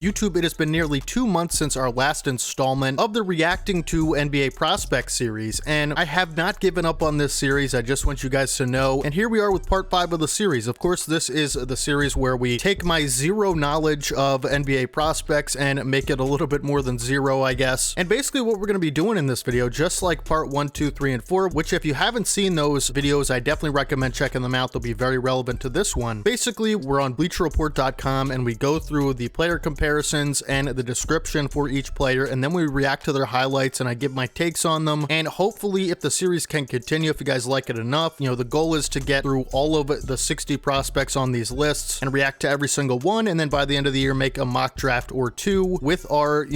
YouTube, it has been nearly 2 months since our last installment of the Reacting to NBA Prospects series, and I have not given up on this series. I just want you guys to know, and here we are with part 5 of the series. Of course, this is the series where we take my zero knowledge of NBA prospects and make it a little bit more than zero, I guess. And basically what we're going to be doing in this video, just like part 1, 2, 3, and 4, which if you haven't seen those videos, I definitely recommend checking them out. They'll be very relevant to this one. Basically, we're on bleacherreport.com and we go through the player comparisons and the description for each player, and then we react to their highlights and I give my takes on them. And hopefully, if the series can continue, if you guys like it enough, the goal is to get through all of the 60 prospects on these lists and react to every single one, and then by the end of the year make a mock draft or 2 with our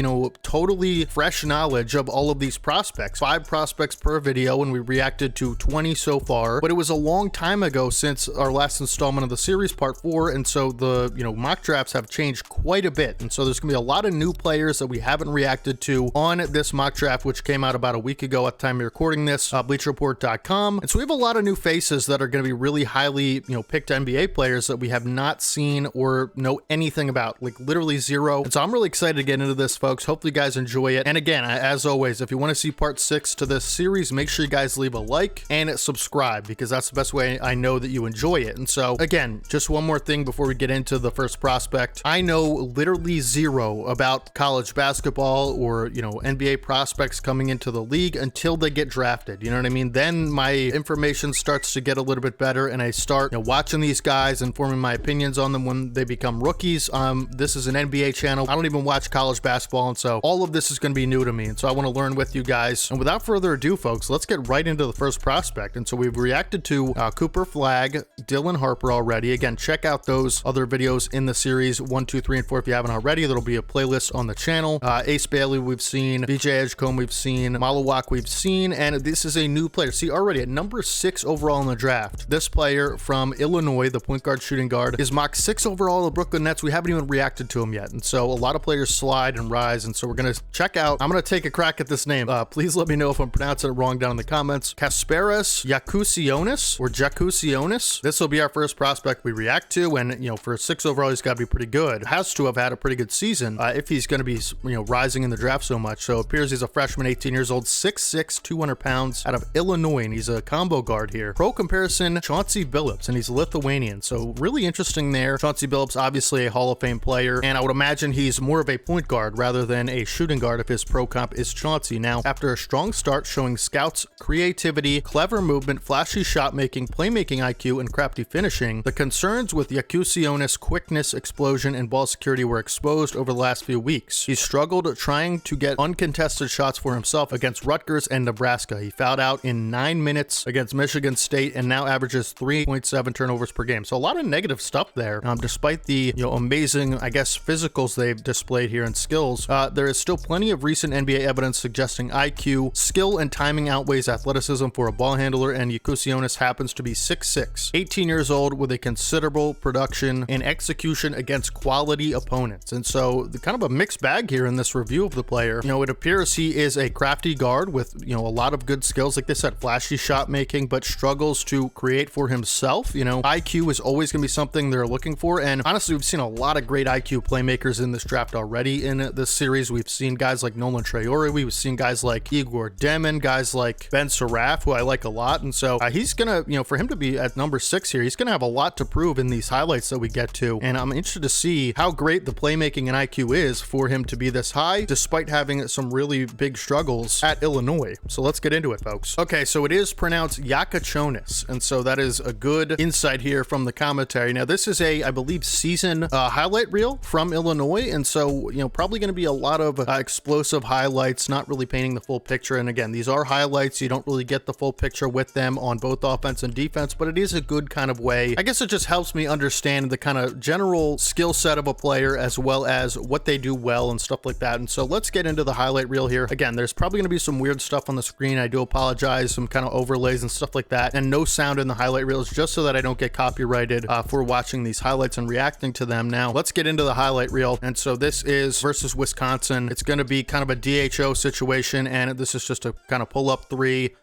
totally fresh knowledge of all of these prospects. 5 prospects per video, and we reacted to 20 so far, but it was a long time ago since our last installment of the series, part 4, and so the mock drafts have changed quite a bit. And so there's gonna be a lot of new players that we haven't reacted to on this mock draft, which came out about a week ago at the time of recording this, bleacherreport.com. And so we have a lot of new faces that are gonna be really highly, picked NBA players that we have not seen or know anything about, like literally zero. And so I'm really excited to get into this, folks. Hopefully you guys enjoy it. And again, as always, if you want to see part 6 to this series, make sure you guys leave a like and subscribe, because that's the best way I know that you enjoy it. And so again, just one more thing before we get into the first prospect. I know literally zero about college basketball or NBA prospects coming into the league until they get drafted. You know what I mean? Then my information starts to get a little bit better, and I start watching these guys and forming my opinions on them when they become rookies. This is an NBA channel. I don't even watch college basketball, and so all of this is going to be new to me, and so I want to learn with you guys. And without further ado, folks, let's get right into the first prospect. And so we've reacted to Cooper Flagg, Dylan Harper already. Again, check out those other videos in the series 1, 2, 3, and 4 if you haven't already. There'll be a playlist on the channel. Ace Bailey we've seen, BJ Edgecombe we've seen, Malawak we've seen, and this is a new player. See, already at number 6 overall in the draft, this player from Illinois, the point guard shooting guard, is mocked 6 overall in the Brooklyn Nets. We haven't even reacted to him yet, and so a lot of players slide and rise, and so we're gonna check out. I'm gonna take a crack at this name. Please let me know if I'm pronouncing it wrong down in the comments. Kasparas Jakucionis or Jakucionis. This will be our first prospect we react to, and for 6 overall, he's got to be pretty good. Has to have had a pretty good season if he's going to be rising in the draft so much. So it appears he's a freshman, 18 years old, 6'6", 200 pounds, out of Illinois, and he's a combo guard here. Pro comparison, Chauncey Billups, and he's Lithuanian, so really interesting there. Chauncey Billups, obviously a Hall of Fame player, and I would imagine he's more of a point guard rather than a shooting guard if his pro comp is Chauncey. Now, after a strong start showing scouts creativity, clever movement, flashy shot making, playmaking IQ, and crafty finishing, the concerns with Jakucionis' quickness, explosion, and ball security were exposed over the last few weeks. He struggled trying to get uncontested shots for himself against Rutgers and Nebraska. He fouled out in 9 minutes against Michigan State and now averages 3.7 turnovers per game. So a lot of negative stuff there. Despite the amazing, I guess, physicals they've displayed here and skills, there is still plenty of recent NBA evidence suggesting IQ, skill, and timing outweighs athleticism for a ball handler, and Jakucionis happens to be 6'6", 18 years old with a considerable production and execution against quality opponents. And so kind of a mixed bag here in this review of the player. It appears he is a crafty guard with a lot of good skills, like they said, flashy shot making, but struggles to create for himself. IQ is always going to be something they're looking for, and honestly, we've seen a lot of great IQ playmakers in this draft already in this series. We've seen guys like Nolan Traore, we've seen guys like Igor Demon, guys like Ben Saraf, who I like a lot, and so he's gonna, for him to be at number 6 here, he's gonna have a lot to prove in these highlights that we get to, and I'm interested to see how great the playmaking and IQ is for him to be this high, despite having some really big struggles at Illinois. So let's get into it, folks. Okay, so it is pronounced Jakucionis, and so that is a good insight here from the commentary. Now, this is I believe, season highlight reel from Illinois, and so, probably going to be a lot of explosive highlights, not really painting the full picture. And again, these are highlights. You don't really get the full picture with them on both offense and defense, but it is a good kind of way. I guess it just helps me understand the kind of general skill set of a player as well as what they do well and stuff like that. And so let's get into the highlight reel here. Again, there's probably going to be some weird stuff on the screen. I do apologize, some kind of overlays and stuff like that, and no sound in the highlight reels, just so that I don't get copyrighted for watching these highlights and reacting to them. Now, let's get into the highlight reel. And so this is versus Wisconsin. It's going to be kind of a DHO situation, and this is just a kind of pull-up 3.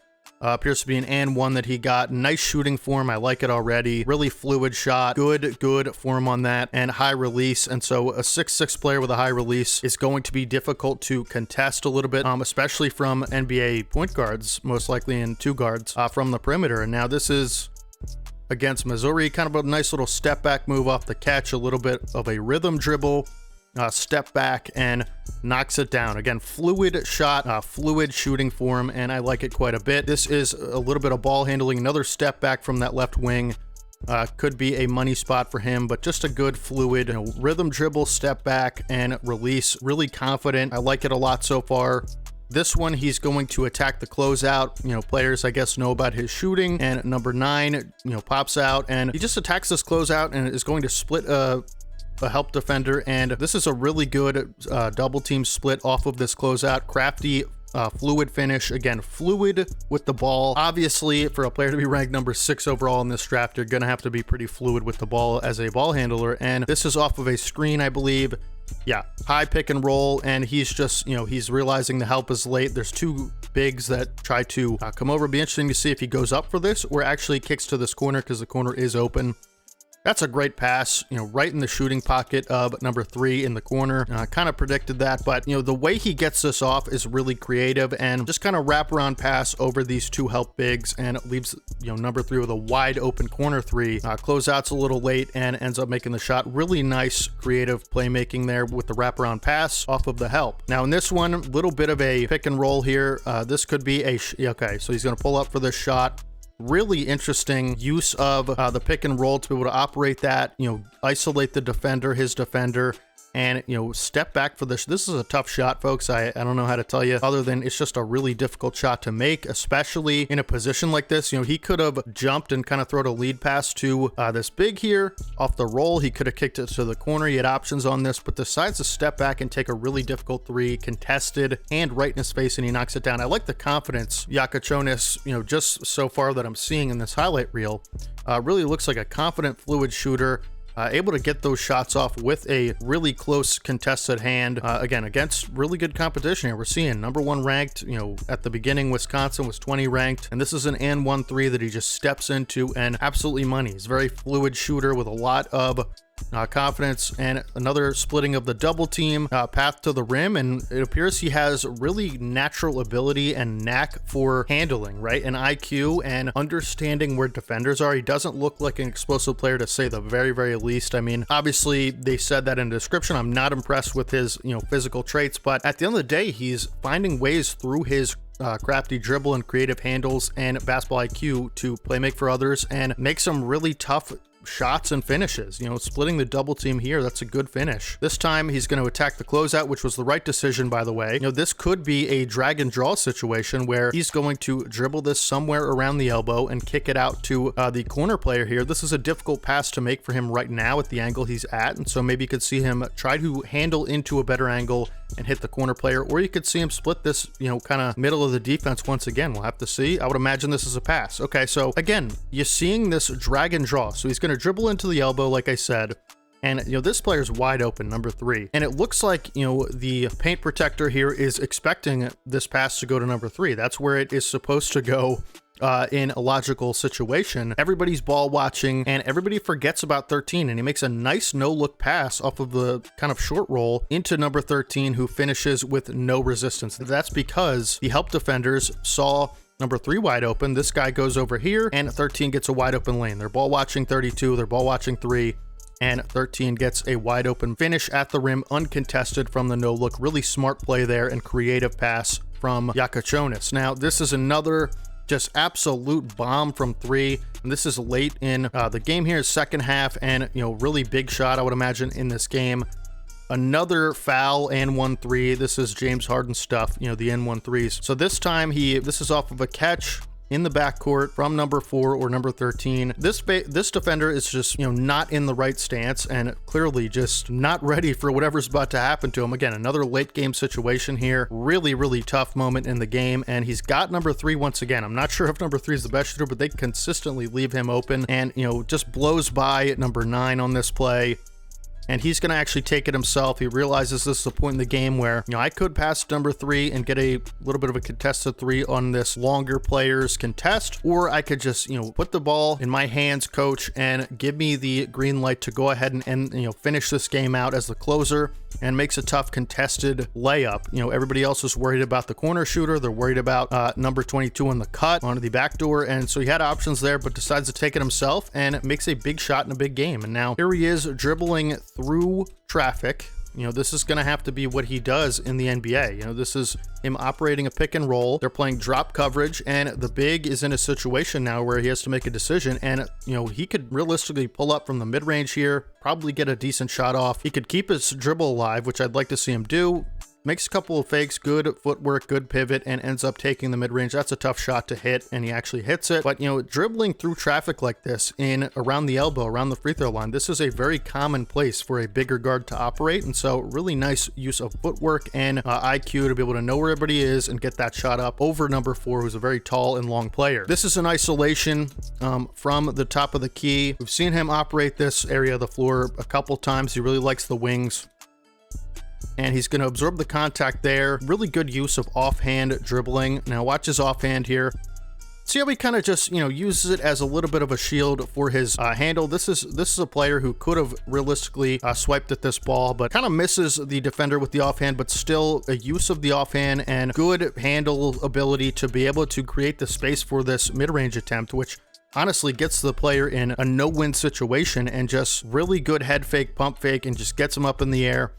Appears to be an and one that he got. Nice shooting form. I like it already. Really fluid shot. Good form on that. And high release. And so a 6'6" player with a high release is going to be difficult to contest a little bit, especially from NBA point guards, most likely in two guards from the perimeter. And now this is against Missouri. Kind of a nice little step back move off the catch. A little bit of a rhythm dribble. Step back and knocks it down. Again, fluid shot, fluid shooting form, and I like it quite a bit. This is a little bit of ball handling. Another step back from that left wing. Could be a money spot for him, but just a good fluid, rhythm dribble, step back, and release. Really confident. I like it a lot so far. This one, he's going to attack the closeout. Players, I guess, know about his shooting. And number 9, pops out, and he just attacks this closeout and is going to split a help defender, and this is a really good double team split off of this closeout. Crafty, fluid finish. Again, fluid with the ball. Obviously, for a player to be ranked number 6 overall in this draft, you're gonna have to be pretty fluid with the ball as a ball handler, and this is off of a screen, I believe. Yeah, high pick and roll, and he's just, he's realizing the help is late. There's 2 bigs that try to come over. It'll be interesting to see if he goes up for this or actually kicks to this corner, because the corner is open. That's a great pass, right in the shooting pocket of number 3 in the corner. Kind of predicted that, but the way he gets this off is really creative, and just kind of wraparound pass over these 2 help bigs, and it leaves number 3 with a wide open corner 3. Closeouts a little late and ends up making the shot. Really nice creative playmaking there with the wraparound pass off of the help. Now in this one, a little bit of a pick and roll here. This could be okay, so he's going to pull up for this shot. Really interesting use of the pick and roll to be able to operate that, isolate the defender, his defender, and step back for this. This is a tough shot, folks. I don't know how to tell you other than it's just a really difficult shot to make, especially in a position like this. He could have jumped and kind of thrown a lead pass to this big here off the roll. He could have kicked it to the corner. He had options on this, but decides to step back and take a really difficult 3, contested, hand right in his face, and he knocks it down. I like the confidence Jakucionis, just so far that I'm seeing in this highlight reel. Really looks like a confident, fluid shooter. Able to get those shots off with a really close contested hand. Again, against really good competition here. We're seeing number 1 ranked, at the beginning, Wisconsin was 20 ranked, and this is an and 1-3 that he just steps into and absolutely money. He's a very fluid shooter with a lot of confidence, and another splitting of the double team path to the rim, and it appears he has really natural ability and knack for handling, right, and IQ and understanding where defenders are. He doesn't look like an explosive player, to say the very least. I mean, obviously they said that in the description. I'm not impressed with his physical traits, but at the end of the day, he's finding ways through his crafty dribble and creative handles and basketball IQ to play make for others and make some really tough shots and finishes. Splitting the double team here, that's a good finish. This time he's going to attack the closeout, which was the right decision, by the way. This could be a drag and draw situation where he's going to dribble this somewhere around the elbow and kick it out to the corner player here. This is a difficult pass to make for him right now at the angle he's at, and so maybe you could see him try to handle into a better angle and hit the corner player, or you could see him split this, kind of middle of the defense once again. We'll have to see. I would imagine this is a pass. Okay, so again, you're seeing this drag and draw. So he's going to dribble into the elbow, like I said, and this player's wide open, number 3, and it looks like the paint protector here is expecting this pass to go to number 3. That's where it is supposed to go. In a logical situation. Everybody's ball watching, and everybody forgets about 13, and he makes a nice no-look pass off of the kind of short roll into number 13, who finishes with no resistance. That's because the help defenders saw number 3 wide open. This guy goes over here, and 13 gets a wide open lane. They're ball watching 32, they're ball watching 3, and 13 gets a wide open finish at the rim, uncontested from the no-look. Really smart play there and creative pass from Jakucionis. Now, this is another just absolute bomb from 3, and this is late in the game here, second half, and really big shot, I would imagine, in this game. Another foul and 1-3. This is James Harden stuff, the N1-3s. So this time this is off of a catch in the backcourt from number 4 or number 13. This defender is just, not in the right stance and clearly just not ready for whatever's about to happen to him. Again, another late game situation here. Really tough moment in the game, and he's got number 3 once again. I'm not sure if number 3 is the best shooter, but they consistently leave him open, and just blows by number 9 on this play. and he's going to actually take it himself. He realizes this is a point in the game where, I could pass number 3 and get a little bit of a contested 3 on this longer player's contest, or I could just, put the ball in my hands, coach, and give me the green light to go ahead and finish this game out as the closer, and makes a tough contested layup. Everybody else is worried about the corner shooter. They're worried about number 22 in the cut onto the back door, and so he had options there, but decides to take it himself and makes a big shot in a big game. And now here he is dribbling through traffic. This is going to have to be what he does in the NBA. This is him operating a pick and roll. They're playing drop coverage, and the big is in a situation now where he has to make a decision. And, he could realistically pull up from the mid-range here, probably get a decent shot off. He could keep his dribble alive, which I'd like to see him do. Makes a couple of fakes, good footwork, good pivot, and ends up taking the mid-range. That's a tough shot to hit, and he actually hits it. But, dribbling through traffic like this in around the elbow, around the free throw line, this is a very common place for a bigger guard to operate. And so really nice use of footwork and IQ to be able to know where everybody is and get that shot up over number 4, who's a very tall and long player. This is an isolation from the top of the key. We've seen him operate this area of the floor a couple times. He really likes the wings, and he's going to absorb the contact there. Really good use of offhand dribbling. Now watch his offhand here. See how he kind of just, uses it as a little bit of a shield for his handle. This is a player who could have realistically swiped at this ball, but kind of misses the defender with the offhand, but still a use of the offhand and good handle ability to be able to create the space for this mid-range attempt, which honestly gets the player in a no-win situation, and just really good head fake, pump fake, and just gets him up in the air.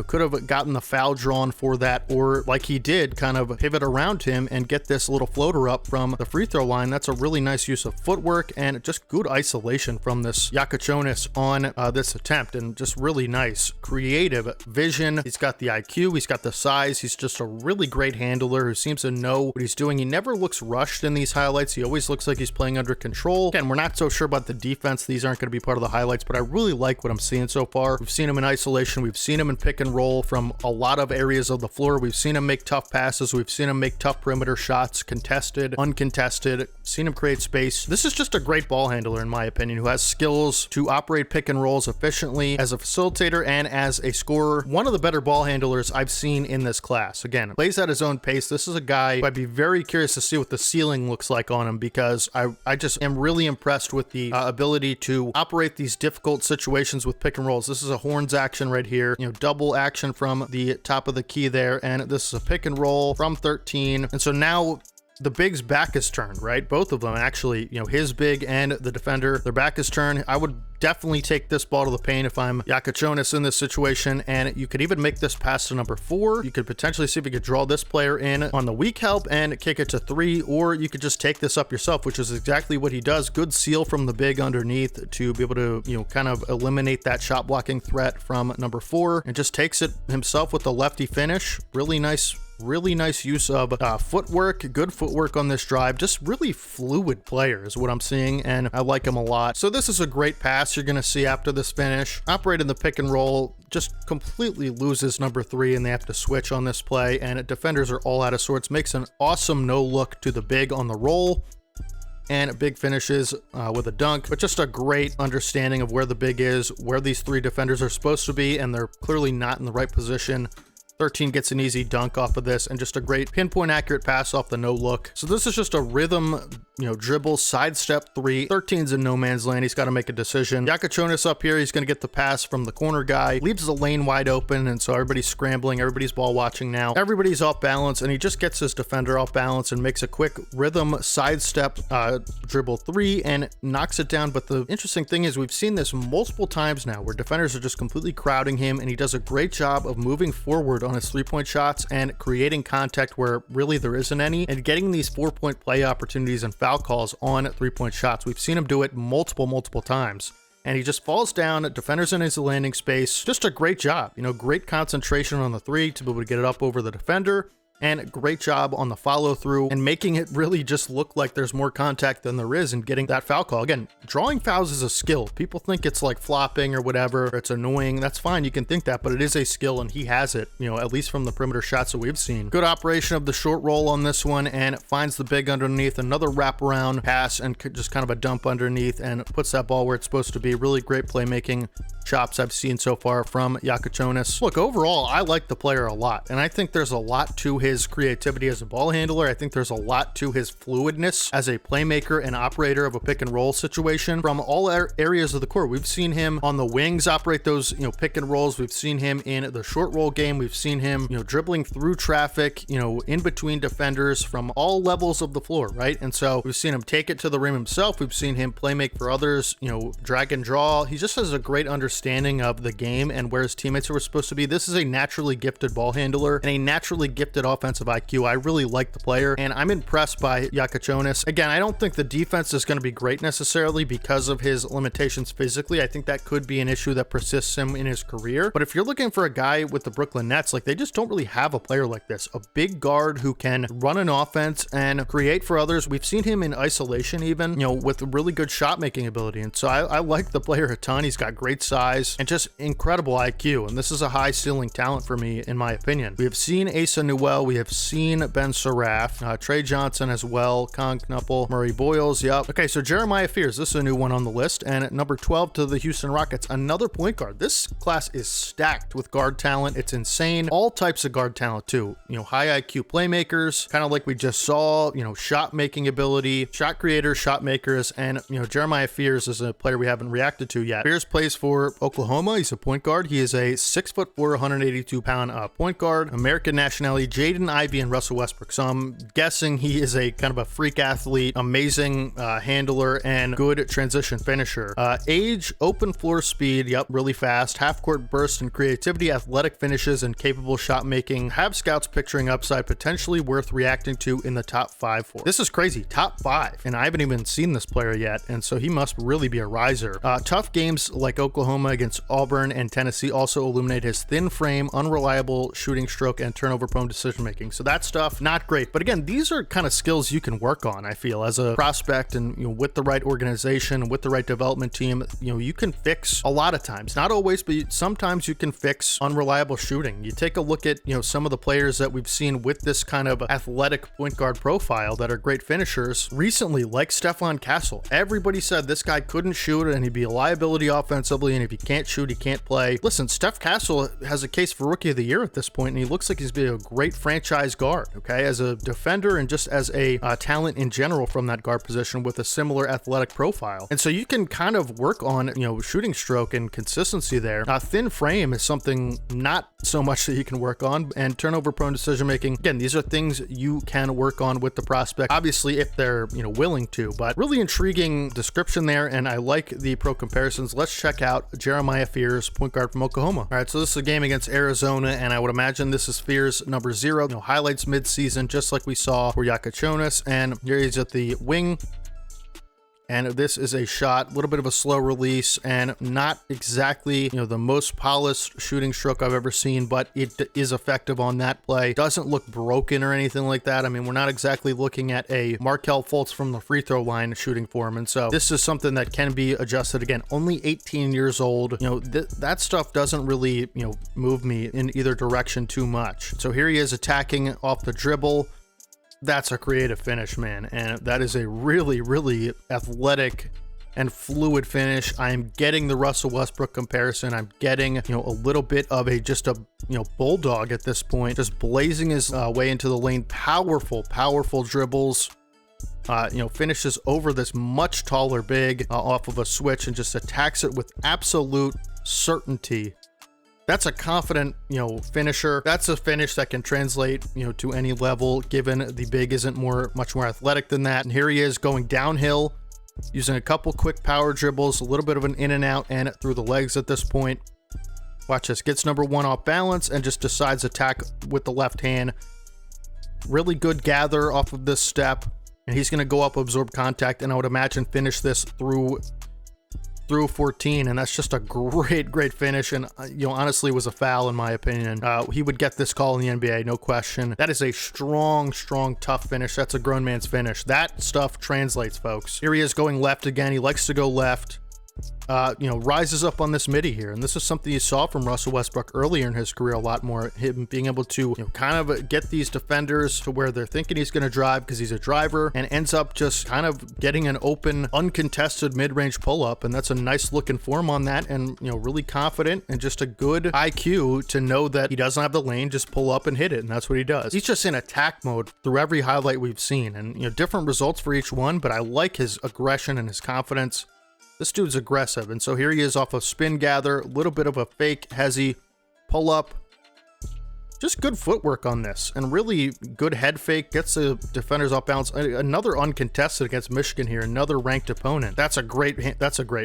Could have gotten the foul drawn for that, or like he did, kind of pivot around him and get this little floater up from the free throw line. That's a really nice use of footwork and just good isolation from this Jakucionis on this attempt, and just really nice creative vision. He's got the IQ, he's got the size, he's just a really great handler who seems to know what he's doing. He never looks rushed in these highlights. He always looks like he's playing under control. Again, we're not so sure about the defense. These aren't going to be part of the highlights, but I really like what I'm seeing so far. We've seen him in isolation. We've seen him in pick and roll from a lot of areas of the floor. We've seen him make tough passes. We've seen him make tough perimeter shots, contested, uncontested, seen him create space. This is just a great ball handler, in my opinion, who has skills to operate pick and rolls efficiently as a facilitator and as a scorer. One of the better ball handlers I've seen in this class. Again, plays at his own pace. This is a guy who I'd be very curious to see what the ceiling looks like on him, because I just am really impressed with the ability to operate these difficult situations with pick and rolls. This is a horns action right here, double action from the top of the key there, and this is a pick and roll from 13. And so now the big's back is turned, right? Both of them actually, his big and the defender, their back is turned. I would definitely take this ball to the paint if I'm Jakucionis in this situation, and you could even make this pass to number 4. You could potentially see if you could draw this player in on the weak help and kick it to 3, or you could just take this up yourself, which is exactly what he does. Good seal from the big underneath to be able to, kind of eliminate that shot blocking threat from number 4, and just takes it himself with the lefty finish. Really nice use of footwork, good footwork on this drive. Just really fluid player is what I'm seeing, and I like him a lot. So this is a great pass you're going to see after this finish. Operating the pick and roll, just completely loses number 3, and they have to switch on this play, and defenders are all out of sorts. Makes an awesome no look to the big on the roll, and big finishes with a dunk, but just a great understanding of where the big is, where these 3 defenders are supposed to be, and they're clearly not in the right position. 13 gets an easy dunk off of this, and just a great pinpoint accurate pass off the no look. So this is just a rhythm, dribble, sidestep 3. 13's in no man's land. He's got to make a decision. Jakucionis up here, he's going to get the pass from the corner guy, leaves the lane wide open, and so everybody's scrambling, everybody's ball watching now. Everybody's off balance, and he just gets his defender off balance and makes a quick rhythm sidestep dribble 3 and knocks it down. But the interesting thing is we've seen this multiple times now where defenders are just completely crowding him, and he does a great job of moving forward on his 3-point shots and creating contact where really there isn't any, and getting these 4-point play opportunities and foul calls on 3-point shots. We've seen him do it multiple times, and he just falls down, defenders in his landing space. Just a great job, great concentration on the 3 to be able to get it up over the defender, and great job on the follow through and making it really just look like there's more contact than there is and getting that foul call. Again, drawing fouls is a skill. People think it's like flopping or whatever, or it's annoying. That's fine. You can think that, but it is a skill and he has it, you know, at least from the perimeter shots that we've seen. Good operation of the short roll on this one and finds the big underneath, another wraparound pass and just kind of a dump underneath and puts that ball where it's supposed to be. Really great playmaking chops I've seen so far from Jakucionis. Look, overall, I like the player a lot, and I think there's a lot to his creativity as a ball handler. I think there's a lot to his fluidness as a playmaker and operator of a pick and roll situation from all areas of the court. We've seen him on the wings operate those, you know, pick and rolls. We've seen him in the short roll game. We've seen him, you know, dribbling through traffic, you know, in between defenders from all levels of the floor, right? And so we've seen him take it to the rim himself. We've seen him play make for others, you know, drag and draw. He just has a great understanding of the game and where his teammates are supposed to be. This is a naturally gifted ball handler and a naturally gifted offensive IQ. I really like the player and I'm impressed by Jakucionis. Again, I don't think the defense is going to be great necessarily because of his limitations physically. I think that could be an issue that persists him in his career. But if you're looking for a guy with the Brooklyn Nets, like they just don't really have a player like this, a big guard who can run an offense and create for others. We've seen him in isolation even, you know, with really good shot making ability. And so I like the player a ton. He's got great size and just incredible IQ. And this is a high ceiling talent for me, in my opinion. We have seen Asa Newell. We have seen Ben Seraph, Trey Johnson as well, Con Knuppel, Murray Boyles. Yep. Okay, so Jeremiah Fears, this is a new one on the list. And at number 12 to the Houston Rockets, another point guard. This class is stacked with guard talent. It's insane. All types of guard talent too. You know, high IQ playmakers, kind of like we just saw, you know, shot making ability, shot creators, shot makers, and, you know, Jeremiah Fears is a player we haven't reacted to yet. Fears plays for Oklahoma. He's a point guard. He is a 6'4", 182-pound point guard, American nationality, Jaden Ivey and Russell Westbrook. So I'm guessing he is a kind of a freak athlete, amazing handler, and good transition finisher. Age, open floor speed, yep, really fast, half court burst and creativity, athletic finishes, and capable shot making. Have scouts picturing upside, potentially worth reacting to in the top 5 for. This is crazy, top 5, and I haven't even seen this player yet, and so he must really be a riser. Tough games like Oklahoma against Auburn and Tennessee also illuminate his thin frame, unreliable shooting stroke, and turnover prone decision making. So that stuff, not great. But again, these are kind of skills you can work on, I feel, as a prospect, and, you know, with the right organization, with the right development team, you know, you can fix a lot of times, not always, but sometimes you can fix unreliable shooting. You take a look at, you know, some of the players that we've seen with this kind of athletic point guard profile that are great finishers recently, like Stephon Castle. Everybody said this guy couldn't shoot and he'd be a liability offensively, and if he can't shoot, he can't play. Listen, Steph Castle has a case for Rookie of the Year at this point, and he looks like he's been a great franchise guard, okay, as a defender and just as a talent in general from that guard position with a similar athletic profile. And so you can kind of work on, you know, shooting stroke and consistency there. Thin frame is something not so much that you can work on, and turnover prone decision making. Again, these are things you can work on with the prospect, obviously if they're, you know, willing to. But really intriguing description there, and I like the pro comparisons. Let's check out Jeremiah Fears, point guard from Oklahoma. All right, so this is a game against Arizona, and I would imagine this is Fears number 0. You know, highlights mid-season, just like we saw for Jakucionis, and here he's at the wing. And this is a shot, a little bit of a slow release, and not exactly, you know, the most polished shooting stroke I've ever seen, but it is effective on that play. Doesn't look broken or anything like that. I mean, we're not exactly looking at a Markelle Fultz from the free throw line shooting for him. And so this is something that can be adjusted. Again, only 18 years old. You know, that stuff doesn't really, you know, move me in either direction too much. So here he is attacking off the dribble. That's a creative finish, man, and that is a really, really athletic and fluid finish. I am getting the Russell Westbrook comparison. I'm getting, you know, a little bit of a just a, you know, bulldog at this point, just blazing his way into the lane. Powerful dribbles. You know, finishes over this much taller big off of a switch and just attacks it with absolute certainty. That's a confident, you know, finisher. That's a finish that can translate, you know, to any level, given the big isn't much more athletic than that. And here he is going downhill, using a couple quick power dribbles, a little bit of an in and out, and through the legs at this point. Watch this. Gets number 1 off balance and just decides attack with the left hand. Really good gather off of this step. And he's going to go up, absorb contact, and I would imagine finish this through through 14, and that's just a great finish, and you know, honestly was a foul in my opinion. He would get this call in the NBA, no question. That is a strong, tough finish. That's a grown man's finish. That stuff translates, folks. Here he is going left again. He likes to go left. You know, rises up on this midi here, and this is something you saw from Russell Westbrook earlier in his career a lot more, him being able to, you know, kind of get these defenders to where they're thinking he's going to drive because he's a driver, and ends up just kind of getting an open, uncontested mid-range pull-up, and that's a nice looking form on that, and, you know, really confident and just a good IQ to know that he doesn't have the lane, just pull up and hit it, and that's what he does. He's just in attack mode through every highlight we've seen, and, you know, different results for each one, but I like his aggression and his confidence. This dude's aggressive, and so here he is off of spin gather, a little bit of a fake hezzy pull up. Just good footwork on this, and really good head fake, gets the defenders off balance. Another uncontested against Michigan here, another ranked opponent. That's a great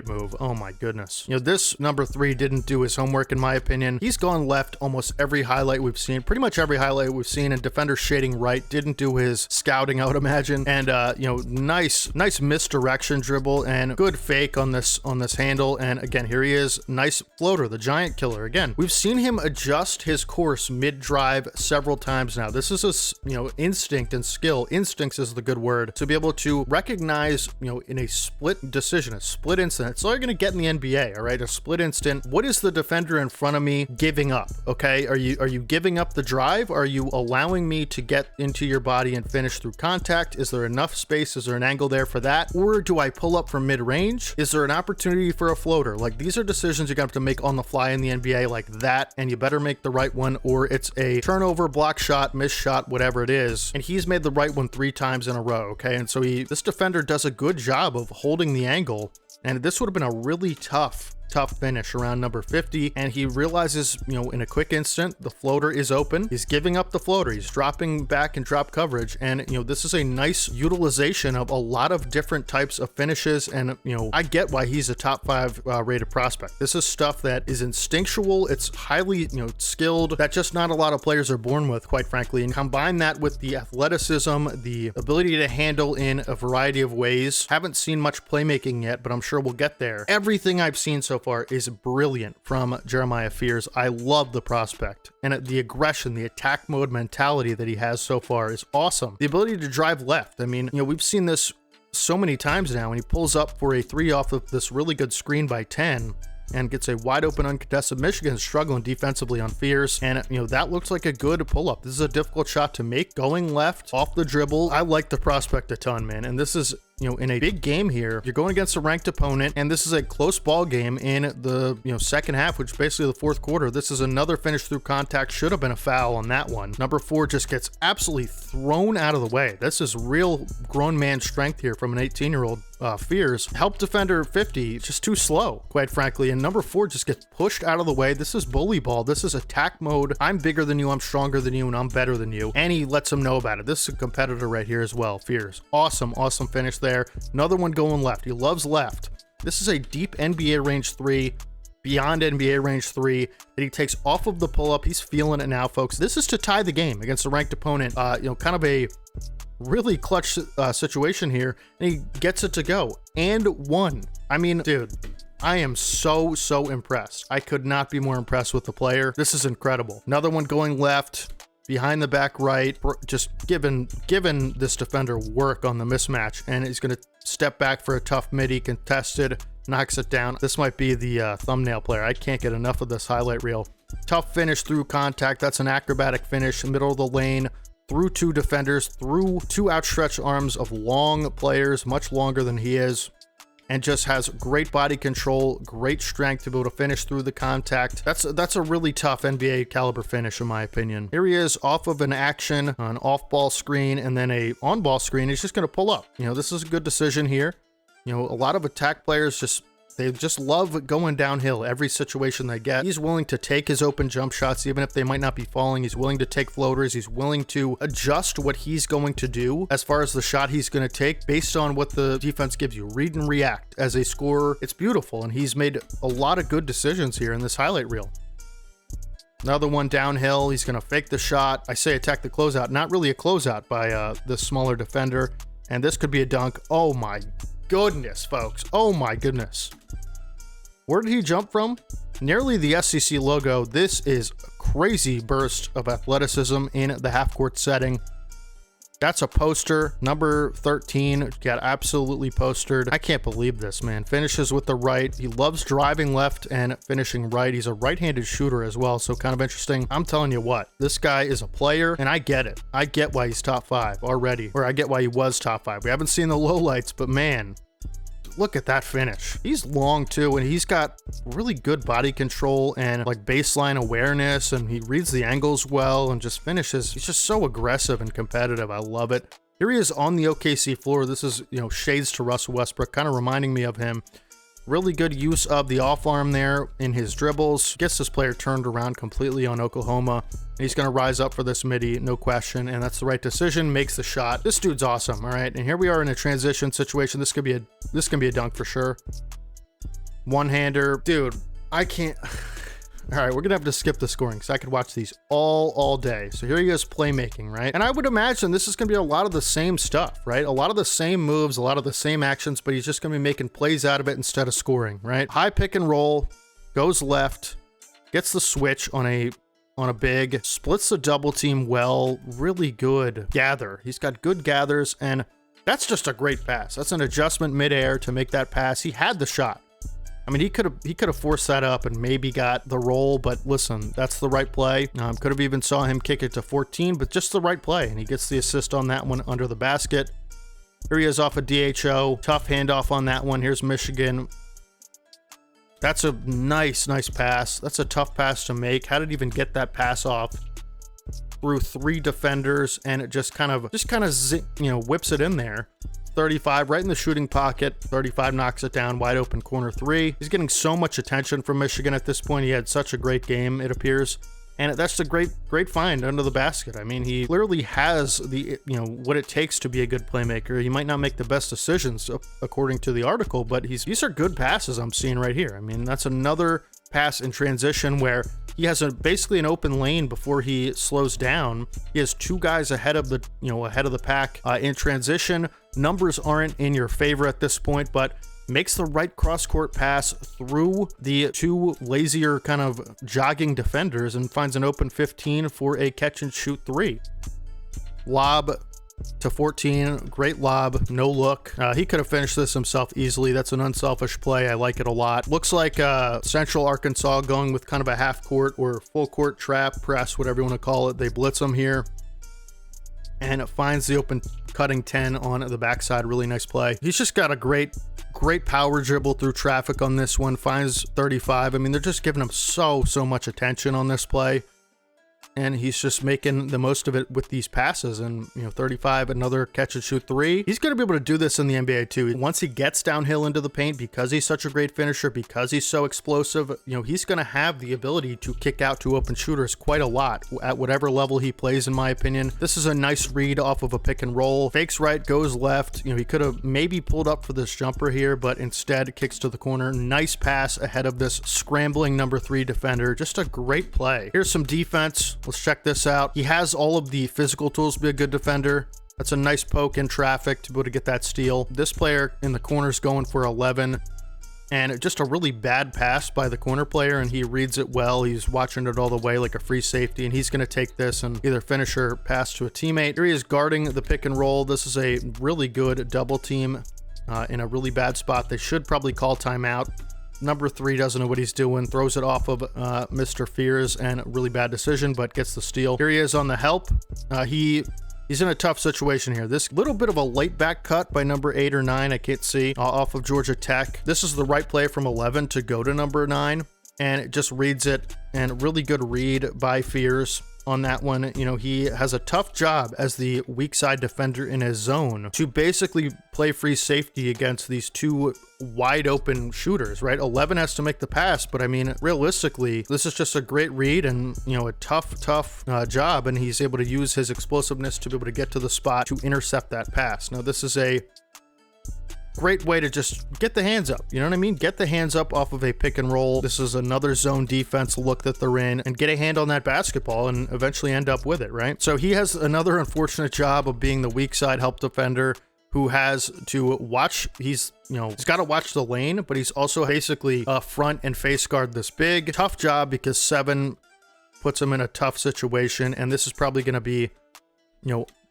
move. Oh my goodness. You know, this number 3 didn't do his homework in my opinion. He's gone left almost every highlight we've seen, pretty much every highlight we've seen, and defender shading right, didn't do his scouting, I would imagine. And you know, nice misdirection dribble and good fake on this handle. And again, here he is, nice floater, the giant killer. Again, we've seen him adjust his course mid-drive several times now. This is a, you know, instinct and skill. Instincts is the good word, to be able to recognize, you know, in a split decision, a split instant. It's all you're going to get in the NBA, all right? A split instant. What is the defender in front of me giving up? Okay, are you giving up the drive? Are you allowing me to get into your body and finish through contact? Is there enough space? Is there an angle there for that? Or do I pull up from mid-range? Is there an opportunity for a floater? Like, these are decisions you're going to have to make on the fly in the NBA like that, and you better make the right one, or it's a turnover, block shot, miss shot, whatever it is. And he's made the right one 3 times in a row, okay? And so this defender does a good job of holding the angle, and this would have been a really tough finish around number 50, and he realizes, you know, in a quick instant, the floater is open. He's giving up the floater. He's dropping back in drop coverage, and, you know, this is a nice utilization of a lot of different types of finishes, and, you know, I get why he's a top 5 rated prospect. This is stuff that is instinctual. It's highly, you know, skilled, that just not a lot of players are born with, quite frankly, and combine that with the athleticism, the ability to handle in a variety of ways. Haven't seen much playmaking yet, but I'm sure we'll get there. Everything I've seen so far is brilliant from Jeremiah Fears. I love the prospect, and the aggression, the attack mode mentality that he has so far is awesome. The ability to drive left. I mean, you know, we've seen this so many times now, when he pulls up for a 3 off of this really good screen by 10 and gets a wide open uncontested. Michigan is struggling defensively on Fears, and, you know, that looks like a good pull-up. This is a difficult shot to make, going left off the dribble. I like the prospect a ton, man, and this is, you know, in a big game here, you're going against a ranked opponent, and this is a close ball game in the, you know, second half, which is basically the fourth quarter. This is another finish through contact. Should have been a foul on that one. Number 4 just gets absolutely thrown out of the way. This is real grown man strength here from an 18-year-old. Fears. Help defender 50, just too slow, quite frankly, and number 4 just gets pushed out of the way. This is bully ball. This is attack mode. I'm bigger than you, I'm stronger than you, and I'm better than you, and he lets him know about it. This is a competitor right here as well. Fears. Awesome finish there. Another one going left. He loves left. This is a deep NBA range 3, beyond NBA range 3, that he takes off of the pull-up. He's feeling it now, folks. This is to tie the game against a ranked opponent. You know, kind of a really clutch situation here, and he gets it to go and one. I mean, dude, I am so impressed. I could not be more impressed with the player. This is incredible. Another one going left, behind the back right, just giving this defender work on the mismatch, and he's going to step back for a tough midi, contested, knocks it down. This might be the thumbnail player. I can't get enough of this highlight reel. Tough finish through contact. That's an acrobatic finish, middle of the lane, through 2 defenders, through 2 outstretched arms of long players, much longer than he is, and just has great body control, great strength to be able to finish through the contact. That's a really tough NBA caliber finish, in my opinion. Here he is off of an action, an off-ball screen, and then a on-ball screen. He's just going to pull up. You know, this is a good decision here. You know, a lot of attack players they just love going downhill every situation they get. He's willing to take his open jump shots, even if they might not be falling. He's willing to take floaters. He's willing to adjust what he's going to do as far as the shot he's going to take based on what the defense gives you. Read and react. As a scorer, it's beautiful, and he's made a lot of good decisions here in this highlight reel. Another one downhill. He's going to fake the shot. I say attack the closeout. Not really a closeout by the smaller defender, and this could be a dunk. Oh my goodness, folks. Oh my goodness. Where did he jump from? Nearly the SEC logo. This is a crazy burst of athleticism in the half-court setting. That's a poster. Number 13 got absolutely postered. I can't believe this, man. Finishes with the right. He loves driving left and finishing right. He's a right-handed shooter as well, so kind of interesting. I'm telling you what, this guy is a player, and I get it. I get why he's top 5 already, or I get why he was top 5. We haven't seen the lowlights, but man, look at that finish. He's long too, and he's got really good body control and like baseline awareness, and he reads the angles well and just finishes. He's just so aggressive and competitive. I love it. Here he is on the OKC floor. This is, you know, shades to Russell Westbrook, kind of reminding me of him. Really good use of the off arm there in his dribbles. Gets this player turned around completely on Oklahoma. And he's going to rise up for this midi, no question. And that's the right decision. Makes the shot. This dude's awesome. All right. And here we are in a transition situation. This could be a dunk for sure. One-hander. Dude, I can't. All right, we're gonna have to skip the scoring because I could watch these all day. So here he is playmaking, right? And I would imagine this is gonna be a lot of the same stuff, right? A lot of the same moves, a lot of the same actions, but he's just gonna be making plays out of it instead of scoring, right? High pick and roll, goes left, gets the switch on a big, splits the double team well, really good gather. He's got good gathers, and that's just a great pass. That's an adjustment midair to make that pass. He had the shot. I mean, he could have forced that up and maybe got the roll, but listen, that's the right play. Could have even saw him kick it to 14, but just the right play, and he gets the assist on that one under the basket. Here he is off a DHO. Tough handoff on that one. Here's Michigan. That's a nice pass. That's a tough pass to make. How did he even get that pass off through 3 defenders, and it just kind of whips it in there. 35 right in the shooting pocket. 35 knocks it down, wide open corner 3. He's getting so much attention from Michigan at this point. He had such a great game, it appears, and that's a great find under the basket. I mean, he clearly has the, what it takes to be a good playmaker. He might not make the best decisions according to the article, but these are good passes I'm seeing right here. I mean, that's another pass in transition where he has basically an open lane before he slows down. He has 2 guys ahead of the pack in transition. Numbers aren't in your favor at this point, but makes the right cross-court pass through the 2 lazier kind of jogging defenders and finds an open 15 for a catch-and-shoot 3. Lob to 14, great lob, no look. He could have finished this himself easily. That's an unselfish play. I like it a lot. Looks like Central Arkansas going with kind of a half-court or full-court trap, press, whatever you want to call it. They blitz him here, and it finds the open cutting 10 on the backside. Really nice play. He's just got a great power dribble through traffic on this one. Finds 35. I mean, they're just giving him so much attention on this play, and he's just making the most of it with these passes. And 35, another catch and shoot 3. He's going to be able to do this in the NBA too. Once he gets downhill into the paint, because he's such a great finisher, because he's so explosive, he's going to have the ability to kick out to open shooters quite a lot at whatever level he plays, in my opinion. This is a nice read off of a pick and roll. Fakes right, goes left. He could have maybe pulled up for this jumper here, but instead kicks to the corner. Nice pass ahead of this scrambling number 3 defender. Just a great play. Here's some defense. Let's check this out. He has all of the physical tools to be a good defender. That's a nice poke in traffic to be able to get that steal. This player in the corner's going for 11, and just a really bad pass by the corner player, and he reads it well. He's watching it all the way like a free safety, and he's going to take this and either finish or pass to a teammate. Here he is guarding the pick and roll. This is a really good double team in a really bad spot. They should probably call timeout. Number 3 doesn't know what he's doing, throws it off of Mr. Fears, and a really bad decision, but gets the steal. Here he is on the help. He's in a tough situation here. This little bit of a late back cut by number 8 or 9, I can't see, off of Georgia Tech. This is the right play from 11 to go to number 9, and it just reads it, and really good read by Fears on that one. He has a tough job as the weak side defender in his zone to basically play free safety against these 2 wide open shooters, right? 11 has to make the pass, but I mean, realistically, this is just a great read and, a tough job, and he's able to use his explosiveness to be able to get to the spot to intercept that pass. Now, this is a great way to just get the hands up. You know what I mean? Get the hands up off of a pick and roll. This is another zone defense look that they're in, and get a hand on that basketball and eventually end up with it, right? So he has another unfortunate job of being the weak side help defender. who has to watch, he's got to watch the lane, but he's also basically front and face guard this big. Tough job because 7 puts him in a tough situation, and this is probably going to be,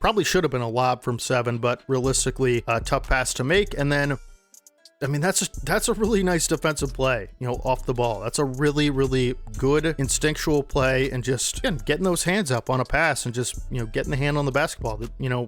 probably should have been a lob from 7, but realistically, a tough pass to make. And then, I mean, that's a really nice defensive play, off the ball. That's a really, really good instinctual play, and just, again, getting those hands up on a pass and just, getting the hand on the basketball.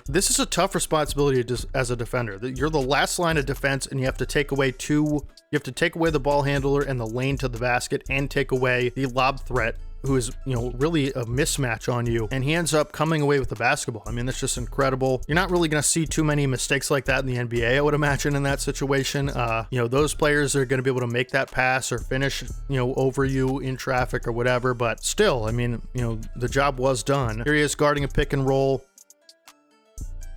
This is a tough responsibility as a defender. You're the last line of defense, and you have to take away the ball handler and the lane to the basket, and take away the lob threat, who is, really a mismatch on you, and he ends up coming away with the basketball. I mean, that's just incredible. You're not really going to see too many mistakes like that in the NBA, I would imagine, in that situation. Those players are going to be able to make that pass or finish, over you in traffic or whatever, but still, I mean, the job was done. Here he is guarding a pick and roll.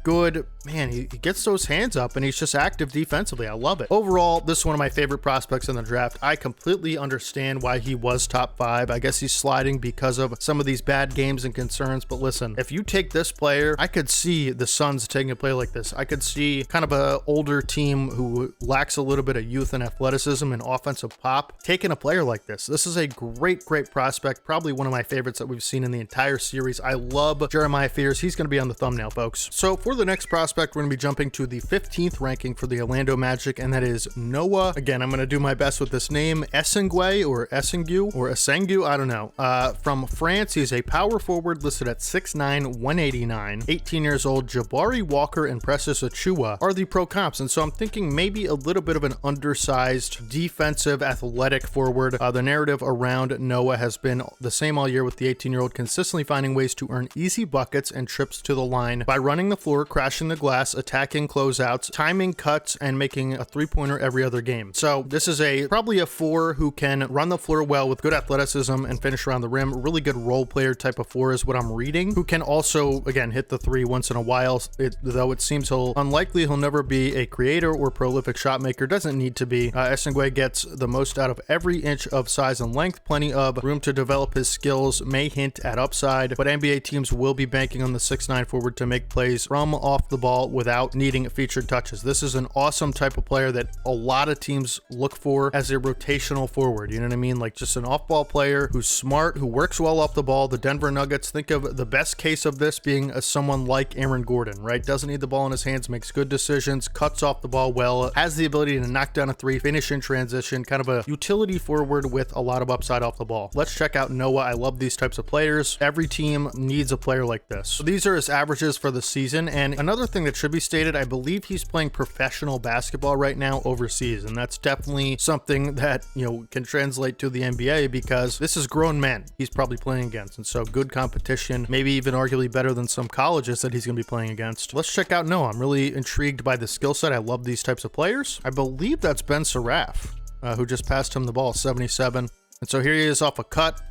Good. Man, he gets those hands up, and he's just active defensively. I love it. Overall, this is one of my favorite prospects in the draft. I completely understand why he was top 5. I guess he's sliding because of some of these bad games and concerns, but listen, if you take this player, I could see the Suns taking a player like this. I could see kind of an older team who lacks a little bit of youth and athleticism and offensive pop taking a player like this. This is a great prospect, probably one of my favorites that we've seen in the entire series. I love Jeremiah Fears. He's going to be on the thumbnail, folks. So for the next prospect, we're going to be jumping to the 15th ranking for the Orlando Magic, and that is Noa. Again, I'm going to do my best with this name, Essengue or Essengue, I don't know. From France, he's a power forward listed at 6'9", 189, 18 years old. Jabari Walker and Precious Achua are the pro comps, and so I'm thinking maybe a little bit of an undersized, defensive, athletic forward. The narrative around Noa has been the same all year, with the 18-year-old consistently finding ways to earn easy buckets and trips to the line by running the floor, crashing the glass, attacking closeouts, timing cuts, and making a three-pointer every other game. So this is probably a 4 who can run the floor well with good athleticism and finish around the rim. Really good role player type of 4 is what I'm reading, who can also, again, hit the 3 once in a while, though it seems unlikely he'll never be a creator or prolific shot maker. Doesn't need to be. Essengue gets the most out of every inch of size and length. Plenty of room to develop his skills, may hint at upside, but NBA teams will be banking on the 6'9" forward to make plays from off the ball without needing featured touches. This is an awesome type of player that a lot of teams look for as a rotational forward. You know what I mean? Like just an off-ball player who's smart, who works well off the ball. The Denver Nuggets, think of the best case of this being someone like Aaron Gordon, right? Doesn't need the ball in his hands, makes good decisions, cuts off the ball well, has the ability to knock down a 3, finish in transition, kind of a utility forward with a lot of upside off the ball. Let's check out Noa. I love these types of players. Every team needs a player like this. So these are his averages for the season, and another thing that should be stated, I believe he's playing professional basketball right now overseas, and that's definitely something that can translate to the NBA, because this is grown men he's probably playing against, and so good competition, maybe even arguably better than some colleges that he's going to be playing against. Let's check out Noah. I'm really intrigued by the skill set. I love these types of players. I believe that's Ben Seraph, who just passed him the ball, 77, and so here he is off a cut.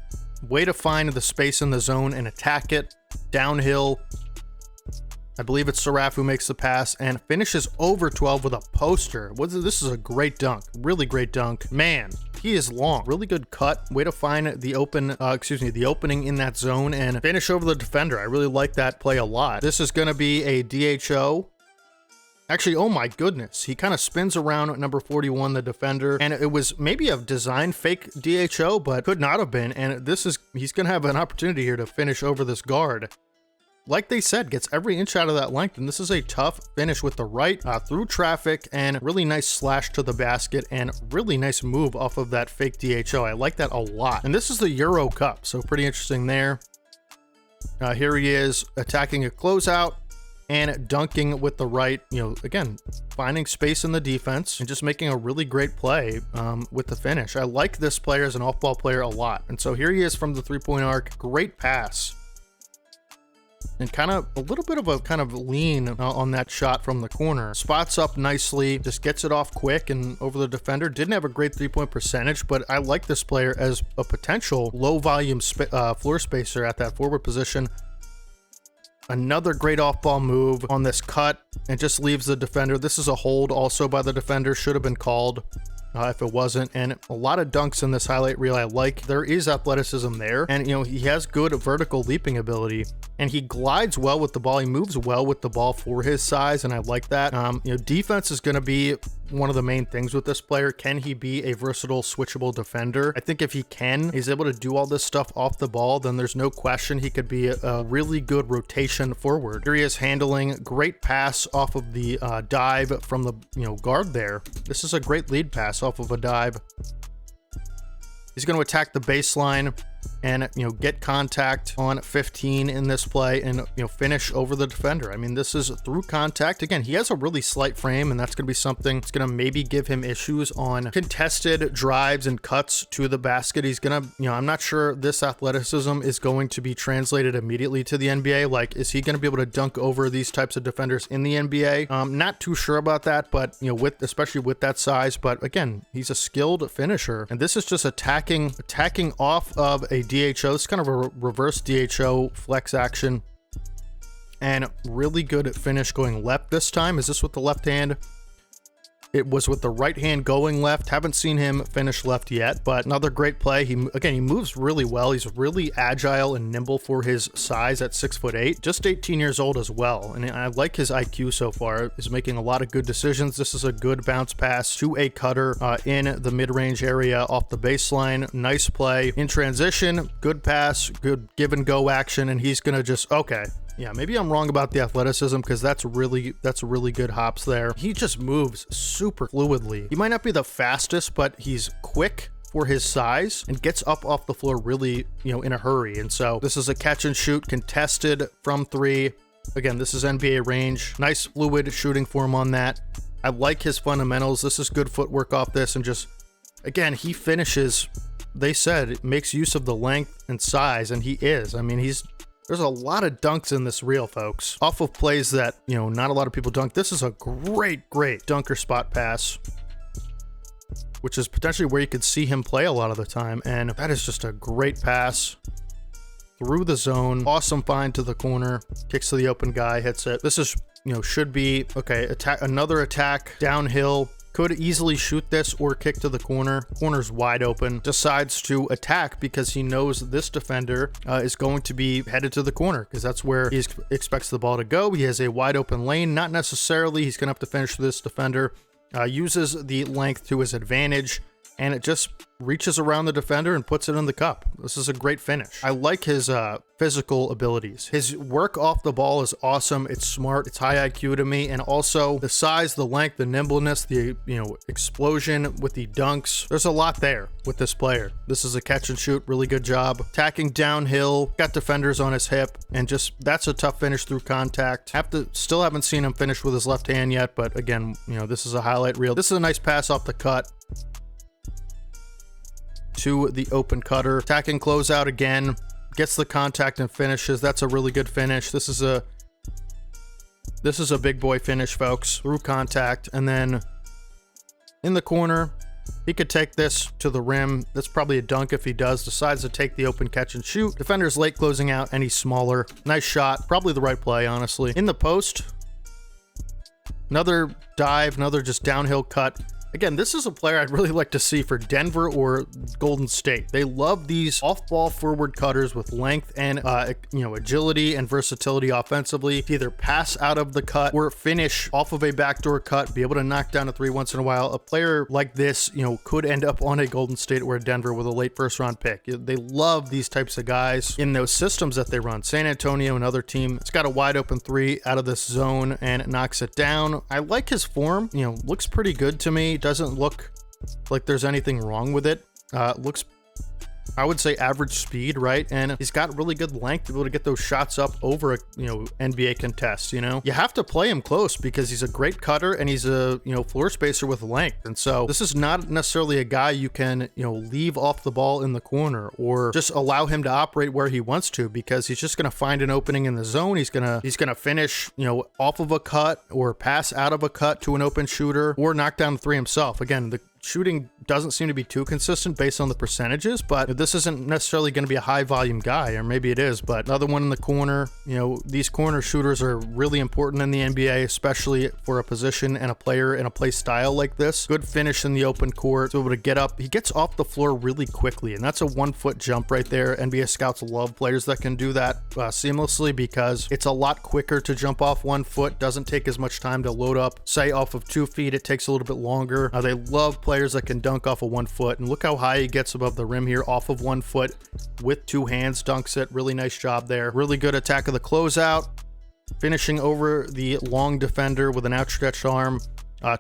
Way to find the space in the zone and attack it downhill. I believe it's Seraph who makes the pass and finishes over 12 with a poster. This is a great dunk. Really great dunk. Man, he is long. Really good cut. Way to find the opening in that zone and finish over the defender. I really like that play a lot. This is going to be a DHO. Actually, oh my goodness. He kind of spins around at number 41, the defender, and it was maybe a design fake DHO, but could not have been. And he's going to have an opportunity here to finish over this guard. Like they said, gets every inch out of that length, and this is a tough finish with the right through traffic, and really nice slash to the basket, and really nice move off of that fake DHO. I like that a lot. And this is the Euro Cup, so pretty interesting there. Here he is attacking a closeout and dunking with the right, again, finding space in the defense and just making a really great play with the finish. I like this player as an off-ball player a lot. And so here he is from the three-point arc. Great pass. And kind of a little bit of a kind of lean on that shot from the corner. Spots up nicely, just gets it off quick and over the defender. Didn't have a great three-point percentage, but I like this player as a potential low-volume floor spacer at that forward position. Another great off-ball move on this cut and just leaves the defender. This is a hold also by the defender. Should have been called. if it wasn't. And a lot of dunks in this highlight reel I like. There is athleticism there, and he has good vertical leaping ability, and he glides well with the ball. He moves well with the ball for his size, and I like that. Defense is going to be one of the main things with this player. Can he be a versatile, switchable defender? I think if he can, he's able to do all this stuff off the ball, then there's no question he could be a really good rotation forward. Here he is handling, great pass off of the dive from the guard there. This is a great lead pass off of a dive. He's going to attack the baseline and get contact on 15 in this play and finish over the defender. I mean, this is through contact. Again, he has a really slight frame, and that's going to be something that's going to maybe give him issues on contested drives and cuts to the basket. He's going to, I'm not sure this athleticism is going to be translated immediately to the NBA. Like, is he going to be able to dunk over these types of defenders in the NBA? Not too sure about that, but especially with that size. But again, he's a skilled finisher, and this is just attacking off of a DHO. It's kind of a reverse DHO flex action, and really good finish going left this time. Is this with the left hand? It was with the right hand going left. Haven't seen him finish left yet, but another great play. He moves really well. He's really agile and nimble for his size at 6'8", just 18 years old as well. And I like his IQ so far. He's making a lot of good decisions. This is a good bounce pass to a cutter in the mid-range area off the baseline. Nice play in transition. Good pass, good give and go action, and he's gonna just, okay. Yeah, maybe I'm wrong about the athleticism, because that's really good hops there. He just moves super fluidly. He might not be the fastest, but he's quick for his size and gets up off the floor really, in a hurry. And so this is a catch and shoot contested from 3. Again, this is NBA range. Nice fluid shooting for him on that. I like his fundamentals. This is good footwork off this, and just, again, he finishes, they said, it makes use of the length and size, and he is. I mean, there's a lot of dunks in this reel, folks, off of plays that, not a lot of people dunk. This is a great dunker spot pass, which is potentially where you could see him play a lot of the time. And that is just a great pass through the zone. Awesome find to the corner. Kicks to the open guy, hits it. This is, should be, okay, another attack downhill. Could easily shoot this or kick to the corner. Corner's wide open. Decides to attack because he knows this defender is going to be headed to the corner, because that's where he expects the ball to go. He has a wide open lane. Not necessarily. He's going to have to finish this defender. Uses the length to his advantage, and it just reaches around the defender and puts it in the cup. This is a great finish. I like his physical abilities. His work off the ball is awesome. It's smart. It's high IQ to me. And also the size, the length, the nimbleness, the explosion with the dunks. There's a lot there with this player. This is a catch and shoot. Really good job. Attacking downhill. Got defenders on his hip. And just, that's a tough finish through contact. Still haven't seen him finish with his left hand yet. But again, this is a highlight reel. This is a nice pass off the cut to the open cutter. Attacking closeout again, gets the contact and finishes. That's a really good finish. This is a big boy finish, folks, through contact. And then in the corner, he could take this to the rim. That's probably a dunk if he does. Decides to take the open catch and shoot. Defender's late closing out, and he's smaller. Nice shot. Probably the right play, honestly. In the post, another dive, another just downhill cut. Again, this is a player I'd really like to see for Denver or Golden State. They love these off-ball forward cutters with length and, agility and versatility offensively. To either pass out of the cut or finish off of a backdoor cut, be able to knock down a 3 once in a while. A player like this, could end up on a Golden State or a Denver with a late first-round pick. They love these types of guys in those systems that they run. San Antonio, another team, it's got a wide-open 3 out of this zone and it knocks it down. I like his form. Looks pretty good to me. Doesn't look like there's anything wrong with it. Looks, I would say, average speed, right? And he's got really good length to be able to get those shots up over a NBA contest. You have to play him close because he's a great cutter and he's a floor spacer with length. And so this is not necessarily a guy you can leave off the ball in the corner or just allow him to operate where he wants to, because he's just going to find an opening in the zone. He's gonna finish off of a cut or pass out of a cut to an open shooter or knock down the 3 himself. Again, shooting doesn't seem to be too consistent based on the percentages, but this isn't necessarily going to be a high volume guy, or maybe it is. But another one in the corner. You know, these corner shooters are really important in the NBA, especially for a position and a player in a play style like this. Good finish in the open court, to be able to get up. He gets off the floor really quickly, and that's a 1 foot jump right there. NBA scouts love players that can do that seamlessly, because it's a lot quicker to jump off 1 foot. Doesn't take as much time to load up. Say off of 2 feet, it takes a little bit longer. They love players that can dunk off of 1 foot, and look how high he gets above the rim here, off of 1 foot with 2 hands, dunks it. Really nice job there. Really good attack of the closeout, finishing over the long defender with an outstretched arm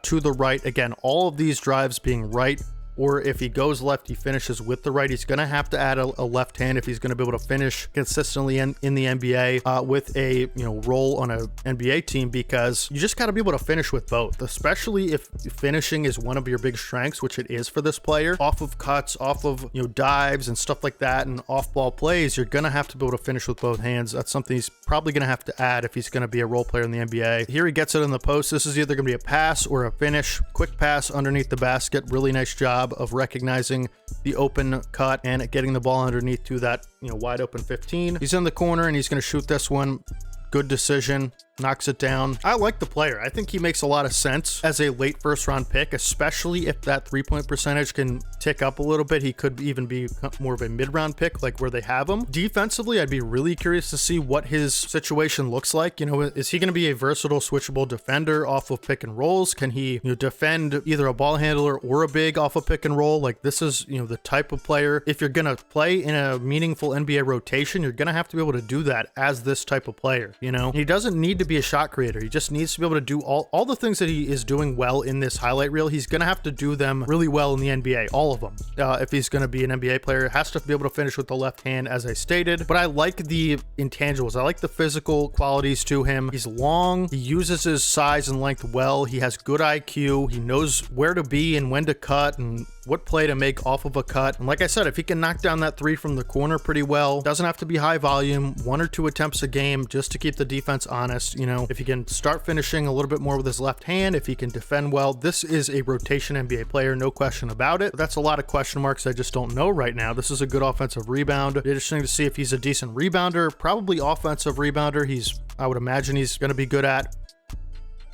to the right. Again, all of these drives being right, or if he goes left, he finishes with the right. He's going to have to add a left hand if he's going to be able to finish consistently in the NBA with a role on an NBA team, because you just got to be able to finish with both, especially if finishing is one of your big strengths, which it is for this player. Off of cuts, off of dives and stuff like that, and off ball plays, you're going to have to be able to finish with both hands. That's something he's probably going to have to add if he's going to be a role player in the NBA. Here he gets it in the post. This is either going to be a pass or a finish. Quick pass underneath the basket. Really nice job of recognizing the open cut and getting the ball underneath to that wide open 15. He's in the corner and he's going to shoot this one. Good decision. Knocks it down. I like the player. I think he makes a lot of sense as a late first round pick, especially if that 3-point percentage can tick up a little bit. He could even be more of a mid-round pick, like where they have him. Defensively, I'd be really curious to see what his situation looks like. Is he going to be a versatile, switchable defender off of pick and rolls? Can he defend either a ball handler or a big off of pick and roll? Like, this is the type of player, if you're going to play in a meaningful NBA rotation, you're going to have to be able to do that as this type of player. He doesn't need to be a shot creator. He just needs to be able to do all the things that he is doing well in this highlight reel. He's going to have to do them really well in the NBA, all of them. If he's going to be an NBA player, has to be able to finish with the left hand, as I stated. But I like the intangibles. I like the physical qualities to him. He's long. He uses his size and length well. He has good IQ. He knows where to be and when to cut and what play to make off of a cut. And like I said, if he can knock down that 3 from the corner pretty well, doesn't have to be high volume, 1 or 2 attempts a game just to keep the defense honest. If he can start finishing a little bit more with his left hand, if he can defend well, this is a rotation NBA player, no question about it. But that's a lot of question marks I just don't know right now. This is a good offensive rebound. Interesting to see if he's a decent rebounder, probably offensive rebounder. I would imagine he's going to be good at.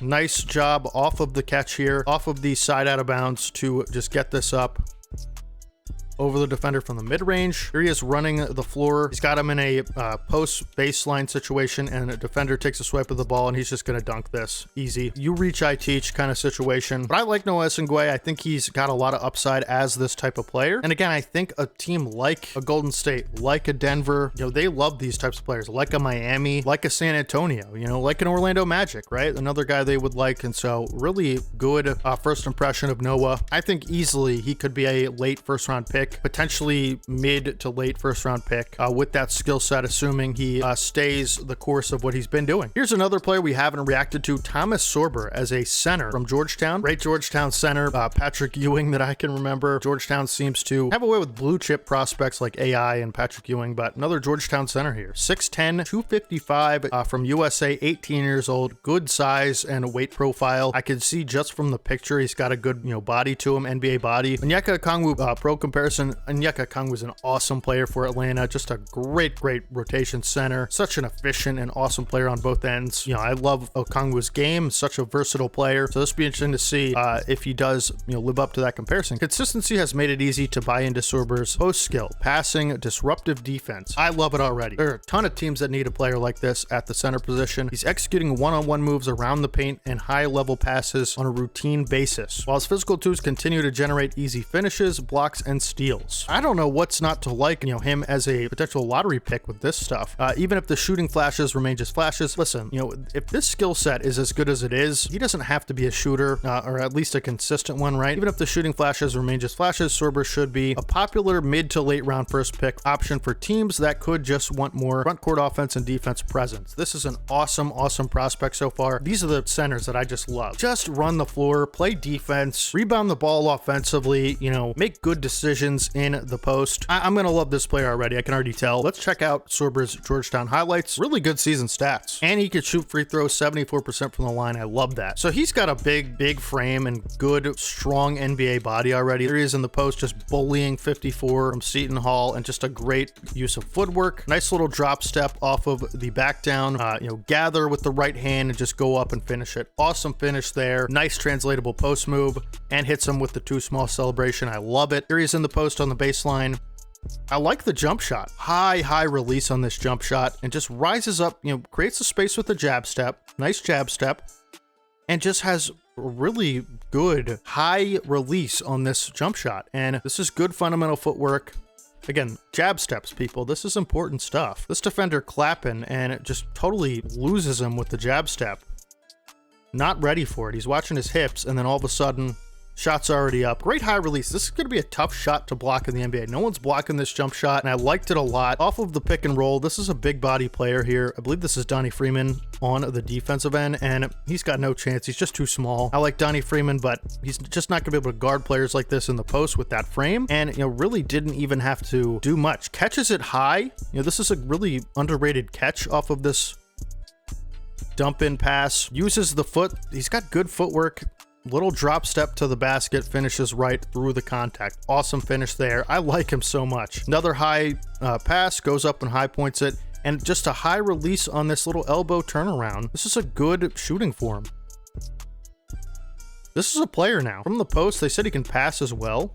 Nice job off of the catch here, off of the side out of bounds to just get this up over the defender from the mid-range. Here he is running the floor. He's got him in a post baseline situation, and a defender takes a swipe of the ball, and he's just going to dunk this. Easy. You reach, I teach kind of situation. But I like Noa Essengue. I think he's got a lot of upside as this type of player. And again, I think a team like a Golden State, like a Denver, they love these types of players, like a Miami, like a San Antonio, like an Orlando Magic, right? Another guy they would like. And so really good first impression of Noah. I think easily he could be a late first round pick, potentially mid to late first round pick with that skill set, assuming he stays the course of what he's been doing. Here's another player we haven't reacted to, Thomas Sorber, as a center from Georgetown. Great Georgetown center, Patrick Ewing that I can remember. Georgetown seems to have a way with blue chip prospects like AI and Patrick Ewing, but another Georgetown center here. 6'10", 255 from USA, 18 years old, good size and weight profile. I can see just from the picture, he's got a good body to him, NBA body. Onyeka Okongwu, pro comparison, Onyeka Okongwu was an awesome player for Atlanta, just a great rotation center, such an efficient and awesome player on both ends. I love Okongwu's game, such a versatile player. So this will be interesting to see if he does live up to that comparison. Consistency has made it easy to buy into Sorber's post skill, passing, disruptive defense. I love it already. There are a ton of teams that need a player like this at the center position. He's executing one-on-one moves around the paint and high-level passes on a routine basis, while his physical twos continue to generate easy finishes, blocks, and steals. I don't know what's not to like, him as a potential lottery pick with this stuff. Even if the shooting flashes remain just flashes, listen, if this skill set is as good as it is, he doesn't have to be a shooter, or at least a consistent one, right? Even if the shooting flashes remain just flashes, Sorber should be a popular mid to late round first pick option for teams that could just want more front court offense and defense presence. This is an awesome prospect so far. These are the centers that I just love. Just run the floor, play defense, rebound the ball offensively, make good decisions, positions in the post. I'm going to love this player already. I can already tell. Let's check out Sorber's Georgetown highlights. Really good season stats. And he could shoot free throws 74% from the line. I love that. So he's got a big frame and good, strong NBA body already. There he is in the post, just bullying 54 from Seton Hall, and just a great use of footwork. Nice little drop step off of the back down, gather with the right hand and just go up and finish it. Awesome finish there. Nice translatable post move, and hits him with the too small celebration. I love it. Here he is in the post on the baseline. I like the jump shot. High release on this jump shot, and just rises up, creates a space with the jab step. Nice jab step, and just has really good high release on this jump shot. And this is good fundamental footwork. Again, jab steps, people. This is important stuff. This defender clapping, and it just totally loses him with the jab step. Not ready for it. He's watching his hips, and then all of a sudden, shot's already up. Great high release. This is going to be a tough shot to block in the NBA. No one's blocking this jump shot, and I liked it a lot. Off of the pick and roll, this is a big body player here. I believe this is Donnie Freeman on the defensive end, and he's got no chance. He's just too small. I like Donnie Freeman, but he's just not going to be able to guard players like this in the post with that frame, and really didn't even have to do much. Catches it high. This is a really underrated catch off of this dump in pass. Uses the foot. He's got good footwork. Little drop step to the basket, finishes right through the contact. Awesome finish there. I like him so much. Another high pass, goes up and high points it, and just a high release on this little elbow turnaround. This is a good shooting for him. This is a player now. From the post, they said he can pass as well.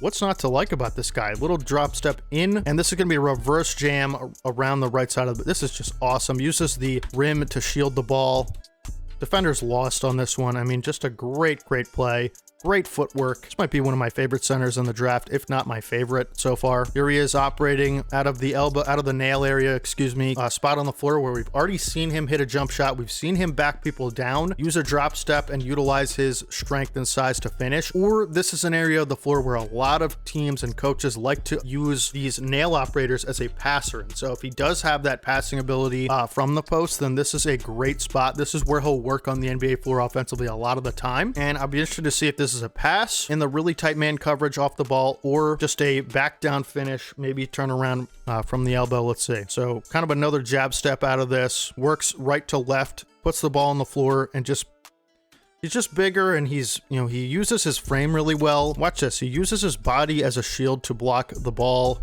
What's not to like about this guy? Little drop step in, and this is going to be a reverse jam around the right side of it. This is just awesome. Uses the rim to shield the ball. Defender's lost on this one. I mean, just a great play. Great footwork. This might be one of my favorite centers in the draft, if not my favorite so far. Here he is operating out of the elbow, out of the nail area, spot on the floor where we've already seen him hit a jump shot. We've seen him back people down, use a drop step, and utilize his strength and size to finish. Or this is an area of the floor where a lot of teams and coaches like to use these nail operators as a passer. And so if he does have that passing ability from the post, then this is a great spot. This is where he'll work on the NBA floor offensively a lot of the time. And I'll be interested to see if this is a pass in the really tight man coverage off the ball, or just a back down finish, maybe turn around from the elbow. Let's see. So kind of another jab step out of this, works right to left, puts the ball on the floor, and he's just bigger, and he uses his frame really well. Watch this. He uses his body as a shield to block the ball.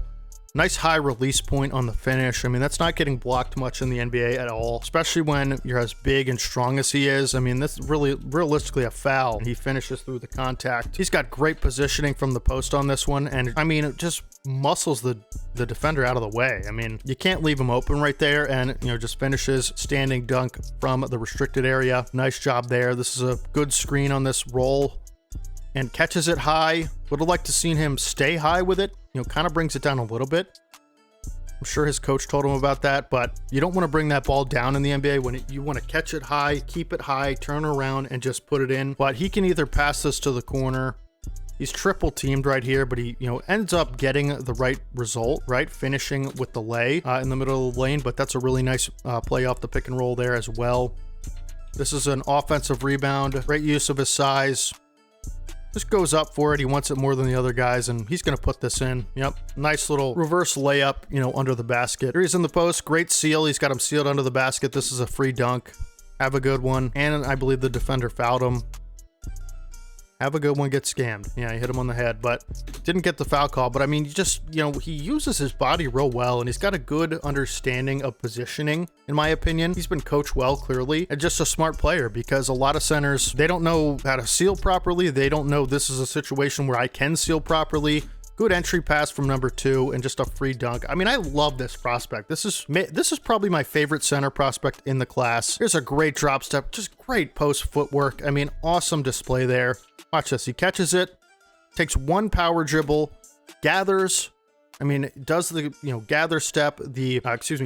Nice high release point on the finish. I mean, that's not getting blocked much in the NBA at all, especially when you're as big and strong as he is. I mean, this is really realistically a foul, and he finishes through the contact. He's got great positioning from the post on this one, and I mean, it just muscles the defender out of the way. I mean, you can't leave him open right there, and just finishes standing dunk from the restricted area. Nice job there. This is a good screen on this roll, and catches it high. Would have liked to seen him stay high with it. Kind of brings it down a little bit. I'm sure his coach told him about that, but you don't want to bring that ball down in the NBA when you want to catch it high, keep it high, turn around, and just put it in. But he can either pass this to the corner. He's triple teamed right here, but he, ends up getting the right result, right? Finishing with the lay in the middle of the lane, but that's a really nice play off the pick and roll there as well. This is an offensive rebound. Great use of his size. Just goes up for it. He wants it more than the other guys, and he's going to put this in. Yep. Nice little reverse layup, under the basket. Here he's in the post. Great seal. He's got him sealed under the basket. This is a free dunk. Have a good one. And I believe the defender fouled him. Have a good one, get scammed. Yeah, he hit him on the head, but didn't get the foul call. But I mean, he uses his body real well, and he's got a good understanding of positioning, in my opinion. He's been coached well, clearly, and just a smart player, because a lot of centers, they don't know how to seal properly. They don't know this is a situation where I can seal properly. Good entry pass from number 2, and just a free dunk. I mean, I love this prospect. This is probably my favorite center prospect in the class. Here's a great drop step, just great post footwork. I mean, awesome display there. Watch this. He catches it, takes one power dribble, gathers. I mean, does the gather step, the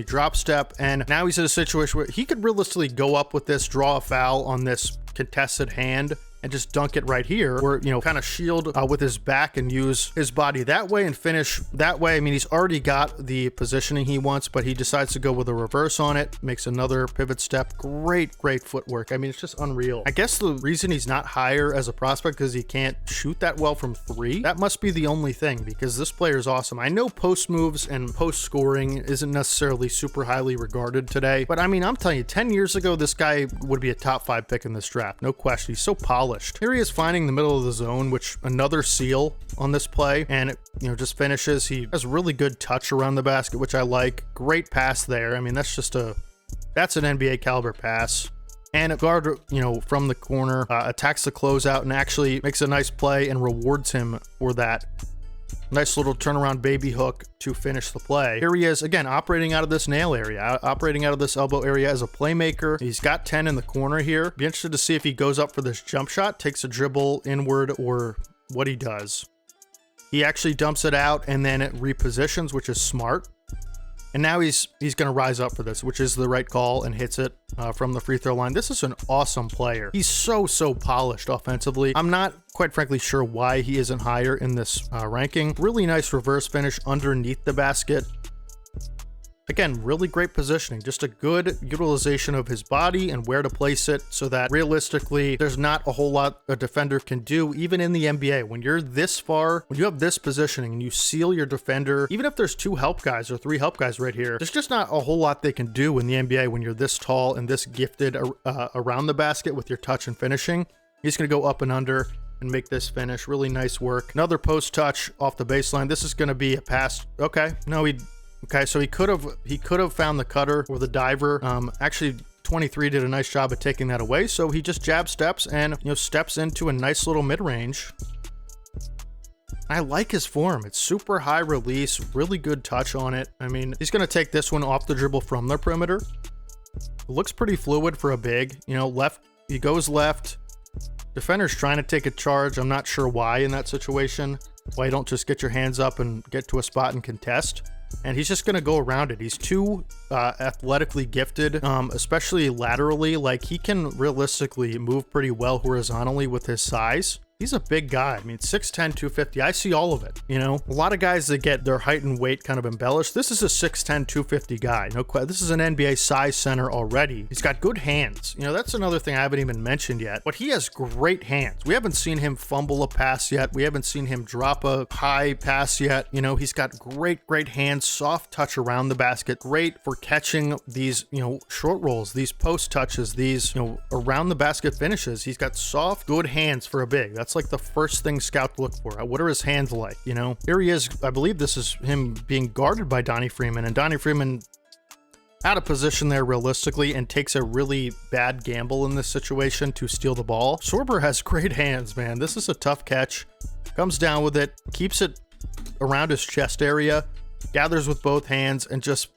drop step, and now he's in a situation where he could realistically go up with this, draw a foul on this contested hand, and just dunk it right here, or, you know, kind of shield with his back and use his body that way and finish that way. I mean, he's already got the positioning he wants, but he decides to go with a reverse on it, makes another pivot step. Great footwork. I mean, it's just unreal. I guess the reason he's not higher as a prospect because he can't shoot that well from three. That must be the only thing, because this player is awesome. I know post moves and post scoring isn't necessarily super highly regarded today, but I mean, I'm telling you, 10 years ago, this guy would be a top 5 pick in this draft. No question. He's so polished. Here he is finding the middle of the zone, which another seal on this play, and it, you know, just finishes. He has really good touch around the basket, which I like. Great pass there. I mean, that's an NBA caliber pass. And a guard, you know, from the corner, attacks the closeout and actually makes a nice play and rewards him for that. Nice little turnaround baby hook to finish the play. Here he is, again, operating out of this nail area, operating out of this elbow area as a playmaker. He's got 10 in the corner here. Be interested to see if he goes up for this jump shot, takes a dribble inward, or what he does. He actually dumps it out and then it repositions, which is smart. And now he's going to rise up for this, which is the right call, and hits it from the free throw line. This is an awesome player. He's so polished offensively. I'm not, quite frankly, sure why he isn't higher in this ranking. Really nice reverse finish underneath the basket. Again, really great positioning, just a good utilization of his body and where to place it so that realistically there's not a whole lot a defender can do, even in the NBA. When you're this far, when you have this positioning and you seal your defender, even if there's 2 help guys or 3 help guys right here, there's just not a whole lot they can do in the NBA when you're this tall and this gifted around the basket with your touch and finishing. He's going to go up and under and make this finish. Really nice work. Another post touch off the baseline. This is going to be a pass. Okay, so he could have found the cutter or the diver. Actually, 23 did a nice job of taking that away. So he just jab steps and, you know, steps into a nice little mid-range. I like his form. It's super high release, really good touch on it. I mean, he's going to take this one off the dribble from the perimeter. It looks pretty fluid for a big, you know, left. He goes left. Defender's trying to take a charge. I'm not sure why in that situation. Why you don't just get your hands up and get to a spot and contest. And he's just going to go around it. He's too athletically gifted, especially laterally. Like, he can realistically move pretty well horizontally with his size. He's a big guy. I mean, 6'10", 250. I see all of it, you know? A lot of guys that get their height and weight kind of embellished. This is a 6'10", 250 guy. No question. This is an NBA size center already. He's got good hands. You know, that's another thing I haven't even mentioned yet. But he has great hands. We haven't seen him fumble a pass yet. We haven't seen him drop a high pass yet. You know, he's got great hands, soft touch around the basket. Great for catching these, you know, short rolls, these post touches, these, you know, around the basket finishes. He's got soft, good hands for a big. That's like the first thing scouts look for. What are his hands like, you know? Here he is. I believe this is him being guarded by Donnie Freeman, and Donnie Freeman out of position there realistically and takes a really bad gamble in this situation to steal the ball. Sorber has great hands, man. This is a tough catch. Comes down with it, keeps it around his chest area, gathers with both hands, and just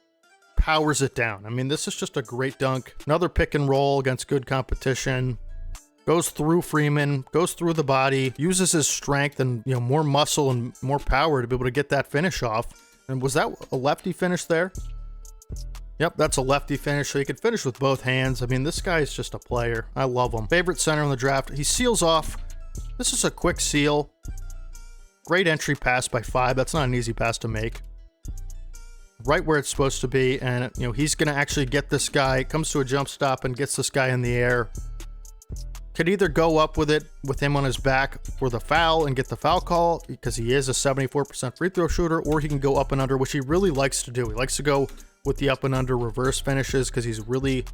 powers it down. I mean, this is just a great dunk. Another pick and roll against good competition. Goes through Freeman, goes through the body, uses his strength and, you know, more muscle and more power to be able to get that finish off. And was that a lefty finish there? Yep, that's a lefty finish, so he could finish with both hands. I mean, this guy is just a player. I love him. Favorite center in the draft. He seals off. This is a quick seal. Great entry pass by 5. That's not an easy pass to make. Right where it's supposed to be, and, you know, he's going to actually get this guy. Comes to a jump stop and gets this guy in the air. Could either go up with it with him on his back for the foul and get the foul call because he is a 74% free throw shooter, or he can go up and under, which he really likes to do. He likes to go with the up and under reverse finishes because he's really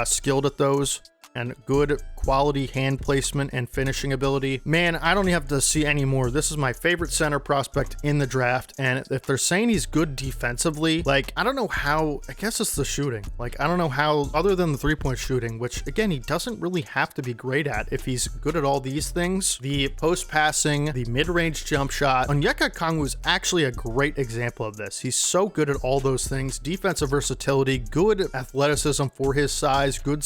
skilled at those, and good quality hand placement and finishing ability. Man, I don't have to see any more. This is my favorite center prospect in the draft, and if they're saying he's good defensively, like, I don't know how. I guess it's the shooting. Like, I don't know how, other than the three-point shooting, which, again, he doesn't really have to be great at if he's good at all these things. The post passing, the mid-range jump shot. Onyeka Okongwu is actually a great example of this. He's so good at all those things. Defensive versatility, good athleticism for his size, good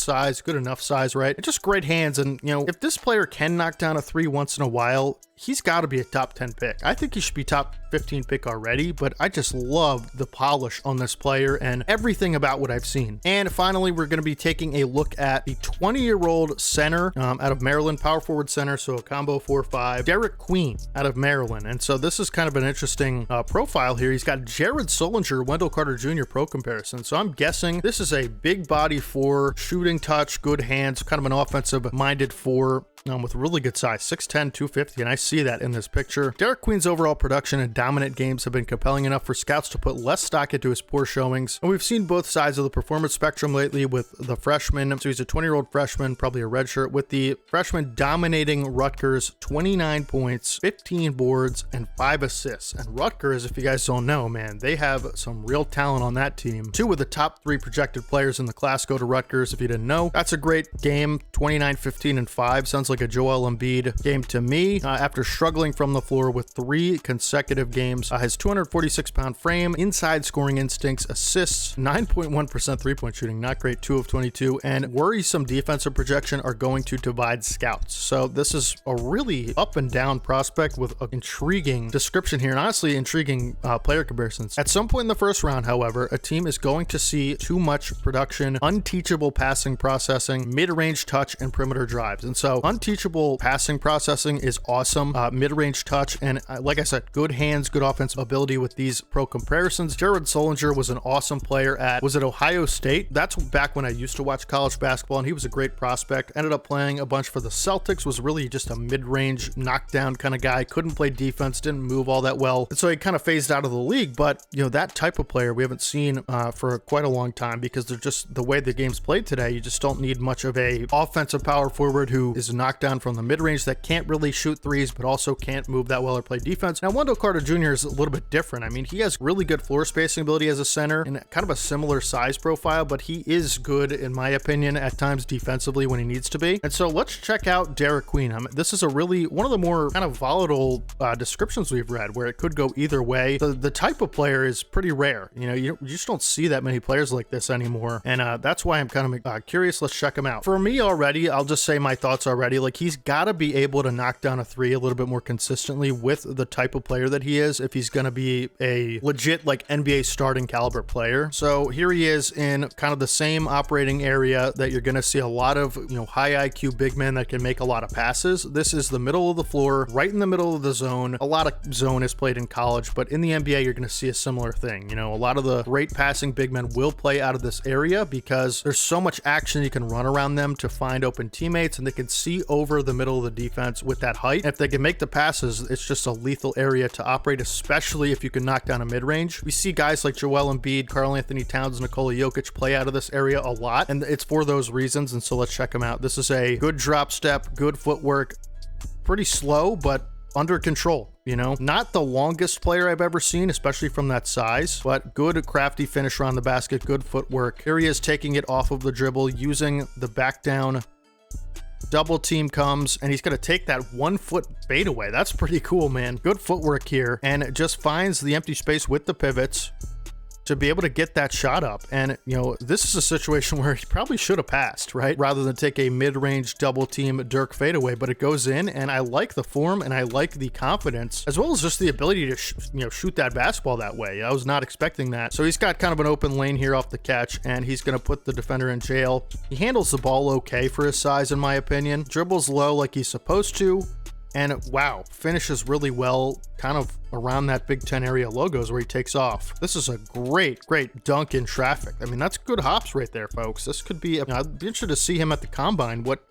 enough size, right? And just great hands. And, you know, if this player can knock down a three once in a while, he's got to be a top 10 pick. I think he should be top 15 pick already, but I just love the polish on this player and everything about what I've seen. And finally, we're going to be taking a look at the 20-year-old center out of Maryland, power forward center, so a combo 4-5, Derik Queen out of Maryland. And so this is kind of an interesting profile here. He's got Jared Sullinger, Wendell Carter Jr. pro comparison. So I'm guessing this is a big body four, shooting touch, good hands, kind of an offensive-minded four. With really good size, 6'10", 250, and I see that in this picture. Derik Queen's overall production and dominant games have been compelling enough for scouts to put less stock into his poor showings, and we've seen both sides of the performance spectrum lately with the freshman. So he's a 20-year-old freshman, probably a redshirt, with the freshman dominating Rutgers, 29 points, 15 boards, and 5 assists. And Rutgers, if you guys don't know, man, they have some real talent on that team. 2 of the top 3 projected players in the class go to Rutgers, if you didn't know. That's a great game, 29, 15, and 5. Sounds like a Joel Embiid game to me. After struggling from the floor with 3 consecutive games, his 246-pound frame, inside scoring instincts, assists, 9.1% three-point shooting, not great, 2 of 22, and worrisome defensive projection are going to divide scouts. So this is a really up and down prospect with an intriguing description here, and honestly intriguing player comparisons. At some point in the first round, however, a team is going to see too much production, unteachable passing processing, mid-range touch, and perimeter drives. And so unteachable passing processing is awesome, mid-range touch, and like I said, good hands, good offensive ability with these pro comparisons. Jared Sullinger was an awesome player at, was it Ohio State? That's back when I used to watch college basketball, and he was a great prospect. Ended up playing a bunch for the Celtics, was really just a mid-range knockdown kind of guy, couldn't play defense, didn't move all that well, and so he kind of phased out of the league. But you know, that type of player we haven't seen for quite a long time, because they're just the way the game's played today. You just don't need much of a offensive power forward who is knocked down from the mid-range that can't really shoot threes but also can't move that well or play defense. Now Wendell Carter Jr. is a little bit different. I mean, he has really good floor spacing ability as a center and kind of a similar size profile, but he is good, in my opinion, at times defensively when he needs to be. And so let's check out Derik Queen. This is a really one of the more kind of volatile descriptions we've read, where it could go either way. The type of player is pretty rare. You know, you just don't see that many players like this anymore, and that's why I'm kind of curious. Let's check him out. For me already, I'll just say my thoughts already. Like, he's got to be able to knock down a three a little bit more consistently with the type of player that he is, if he's going to be a legit like NBA starting caliber player. So here he is in kind of the same operating area that you're going to see a lot of, you know, high IQ big men that can make a lot of passes. This is the middle of the floor, right in the middle of the zone. A lot of zone is played in college, but in the NBA, you're going to see a similar thing. You know, a lot of the great passing big men will play out of this area because there's so much action you can run around them to find open teammates, and they can see over the middle of the defense with that height. And if they can make the passes, it's just a lethal area to operate, especially if you can knock down a mid-range. We see guys like Joel Embiid, Karl Anthony Towns, Nikola Jokic play out of this area a lot, and it's for those reasons. And so let's check them out. This is a good drop step, good footwork, pretty slow, but under control. You know, not the longest player I've ever seen, especially from that size, but good crafty finish around the basket, good footwork. Here he is taking it off of the dribble, using the back down. Double team comes, and he's going to take that 1 foot fadeaway. That's pretty cool, man. Good footwork here, and it just finds the empty space with the pivots to be able to get that shot up. And, you know, this is a situation where he probably should have passed, right? Rather than take a mid-range double team Dirk fadeaway, but it goes in, and I like the form and I like the confidence, as well as just the ability to, shoot that basketball that way. I was not expecting that. So he's got kind of an open lane here off the catch, and he's going to put the defender in jail. He handles the ball okay for his size, in my opinion. Dribbles low like he's supposed to. And wow, finishes really well, kind of around that Big Ten area logos where he takes off. This is a great dunk in traffic. I mean, that's good hops right there, folks. This could be, I'd be interested to see him at the combine, what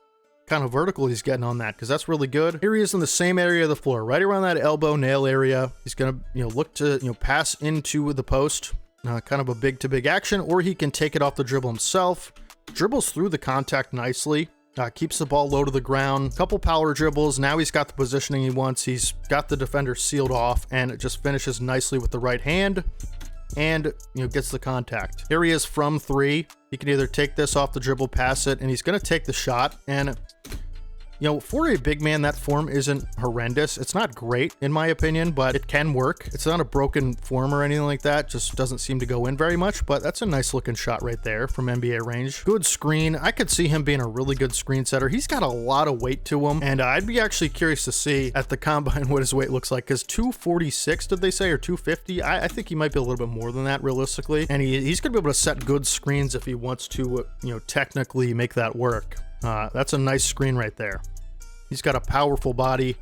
kind of vertical he's getting on that, because that's really good. Here he is in the same area of the floor, right around that elbow nail area. He's going to, look to, pass into the post, kind of a big to big action, or he can take it off the dribble himself. Dribbles through the contact nicely. Keeps the ball low to the ground, couple power dribbles. Now he's got the positioning he wants. He's got the defender sealed off, and it just finishes nicely with the right hand and, gets the contact. Here he is from 3. He can either take this off the dribble, pass it, and he's going to take the shot. And You know, for a big man, that form isn't horrendous. It's not great, in my opinion, but it can work. It's not a broken form or anything like that. Just doesn't seem to go in very much, but that's a nice looking shot right there from NBA range. Good screen. I could see him being a really good screen setter. He's got a lot of weight to him, and I'd be actually curious to see at the combine what his weight looks like, because 246, did they say, or 250? I think he might be a little bit more than that, realistically, and he's going to be able to set good screens if he wants to, you know, technically make that work. That's a nice screen right there. He's got a powerful body.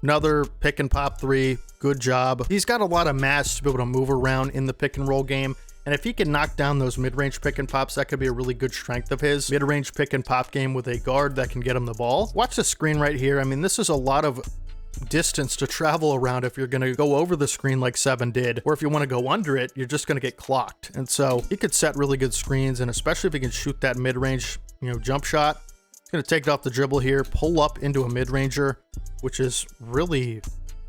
Another pick and pop three. Good job. He's got a lot of mass to be able to move around in the pick and roll game. And if he can knock down those mid-range pick and pops, that could be a really good strength of his. Mid-range pick and pop game with a guard that can get him the ball. Watch the screen right here. I mean, this is a lot of distance to travel around if you're going to go over the screen like 7 did, or if you want to go under it, you're just going to get clocked. And so he could set really good screens, and especially if he can shoot that mid-range, you know, jump shot. He's going to take it off the dribble here, pull up into a mid-ranger, which is really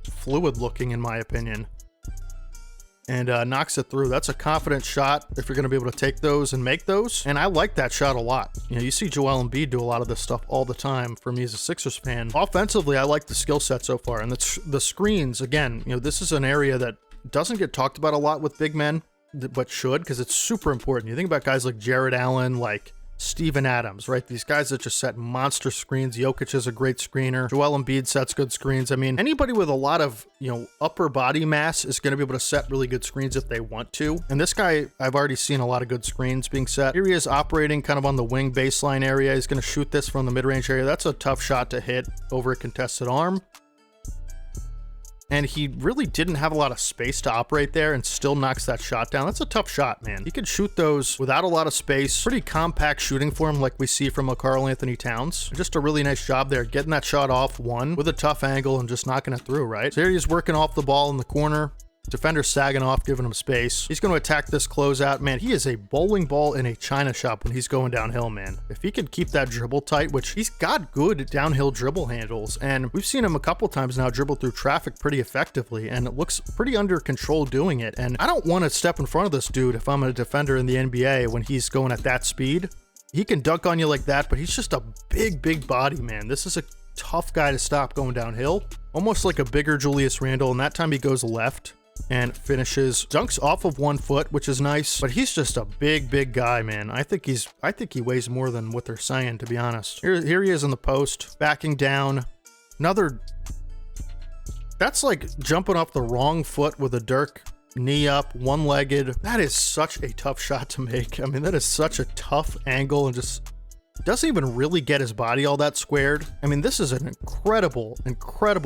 fluid looking in my opinion, and knocks it through. That's a confident shot if you're going to be able to take those and make those, and I like that shot a lot. You know, you see Joel Embiid do a lot of this stuff all the time for me as a Sixers fan. Offensively, I like the skill set so far, and the screens, again, you know, this is an area that doesn't get talked about a lot with big men, but should, because it's super important. You think about guys like Jared Allen, like Steven Adams, right? These guys that just set monster screens. Jokic is a great screener. Joel Embiid sets good screens. I mean, anybody with a lot of, you know, upper body mass is going to be able to set really good screens if they want to. And this guy, I've already seen a lot of good screens being set. Here he is operating kind of on the wing baseline area. He's going to shoot this from the mid-range area. That's a tough shot to hit over a contested arm. And he really didn't have a lot of space to operate there and still knocks that shot down. That's a tough shot, man. He could shoot those without a lot of space. Pretty compact shooting form like we see from a Karl Anthony Towns. Just a really nice job there, getting that shot off one with a tough angle and just knocking it through, right? So here he's working off the ball in the corner. Defender sagging off, giving him space. He's going to attack this closeout. Man, he is a bowling ball in a china shop when he's going downhill, man. If he can keep that dribble tight, which he's got good downhill dribble handles, and we've seen him a couple times now dribble through traffic pretty effectively, and it looks pretty under control doing it. And I don't want to step in front of this dude if I'm a defender in the NBA when he's going at that speed. He can dunk on you like that, but he's just a big body, man. This is a tough guy to stop going downhill. Almost like a bigger Julius Randle, and that time he goes left and finishes, dunks off of 1 foot, which is nice, but he's just a big guy, man. I think he weighs more than what they're saying, to be honest. Here he is in the post, backing down. Another, that's like jumping off the wrong foot with a Dirk knee up, one-legged. That is such a tough shot to make. I mean, that is such a tough angle, and just doesn't even really get his body all that squared. I mean, this is an incredible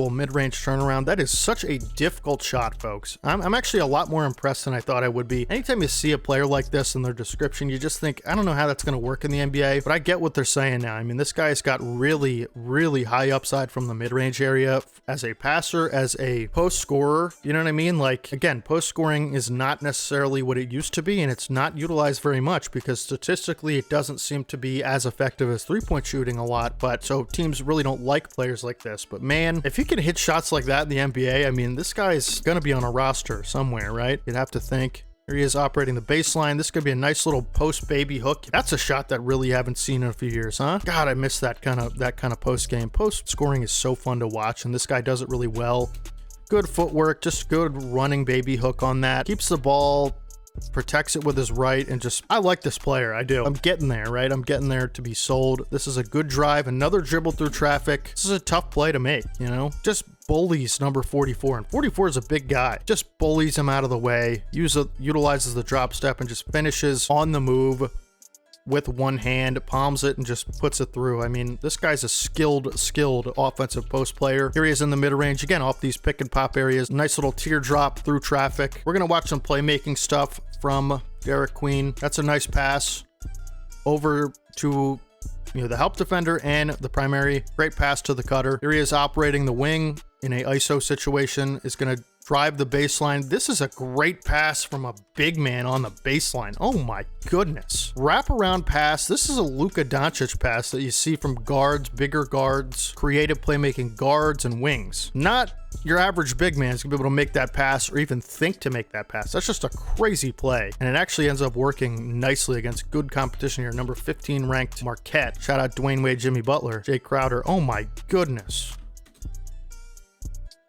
mid-range turnaround. That is such a difficult shot, folks. I'm actually a lot more impressed than I thought I would be. Anytime you see a player like this in their description, you just think, I don't know how that's going to work in the NBA, but I get what they're saying now. I mean, this guy's got really high upside from the mid-range area as a passer, as a post scorer. You know what I mean? Like, again, post scoring is not necessarily what it used to be, and it's not utilized very much because statistically it doesn't seem to be as effective as three-point shooting a lot, but so teams really don't like players like this. But man, if he can hit shots like that in the NBA, I mean, this guy's gonna be on a roster somewhere, right? You'd have to think. Here he is operating the baseline. This could be a nice little post baby hook. That's a shot that really haven't seen in a few years, huh? God, I miss that kind of post game. Post scoring is so fun to watch, and this guy does it really well. Good footwork, just good running baby hook on that. Keeps the ball, protects it with his right, and just, I like this player. I do. I'm getting there, right? I'm getting there to be sold. This is a good drive. Another dribble through traffic. This is a tough play to make, you know? Just bullies number 44, and 44 is a big guy. Just bullies him out of the way, utilizes the drop step, and just finishes on the move with one hand, palms it, and just puts it through. I mean, this guy's a skilled offensive post player. Here he is in the mid-range, again, off these pick and pop areas. Nice little teardrop through traffic. We're gonna watch some playmaking stuff from Derik Queen. That's a nice pass over to, you know, the help defender and the primary. Great pass to the cutter. Here he is operating the wing in a ISO situation. Is gonna drive the baseline. This is a great pass from a big man on the baseline. Oh my goodness. Wraparound pass. This is a Luka Doncic pass that you see from guards, bigger guards, creative playmaking guards and wings. Not your average big man is gonna be able to make that pass or even think to make that pass. That's just a crazy play. And it actually ends up working nicely against good competition here. Number 15 ranked Marquette. Shout out Dwayne Wade, Jimmy Butler, Jay Crowder. Oh my goodness.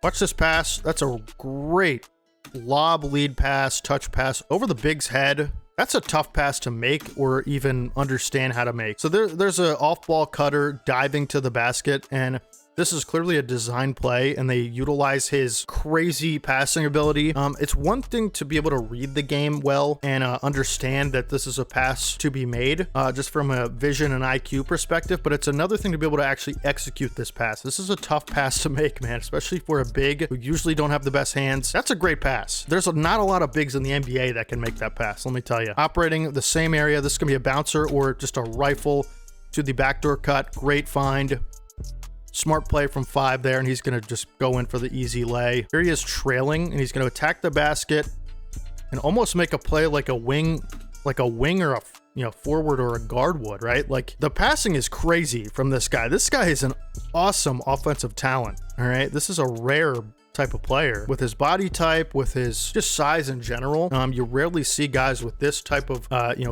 Watch this pass. That's a great lob lead pass, touch pass over the big's head. That's a tough pass to make or even understand how to make. So there's an off-ball cutter diving to the basket, and this is clearly a design play, and they utilize his crazy passing ability. It's one thing to be able to read the game well and understand that this is a pass to be made, just from a vision and IQ perspective, but it's another thing to be able to actually execute this pass. This is a tough pass to make, man, especially for a big who usually don't have the best hands. That's a great pass. There's not a lot of bigs in the NBA that can make that pass, let me tell you. Operating the same area, this is gonna be a bouncer or just a rifle to the backdoor cut. Great find. Smart play from 5 there, and he's going to just go in for the easy lay. Here he is trailing, and he's going to attack the basket and almost make a play like a wing or a forward or a guard would, right? Like, the passing is crazy from this guy. This guy is an awesome offensive talent, all right? This is a rare type of player with his body type, with his just size in general. You rarely see guys with this type of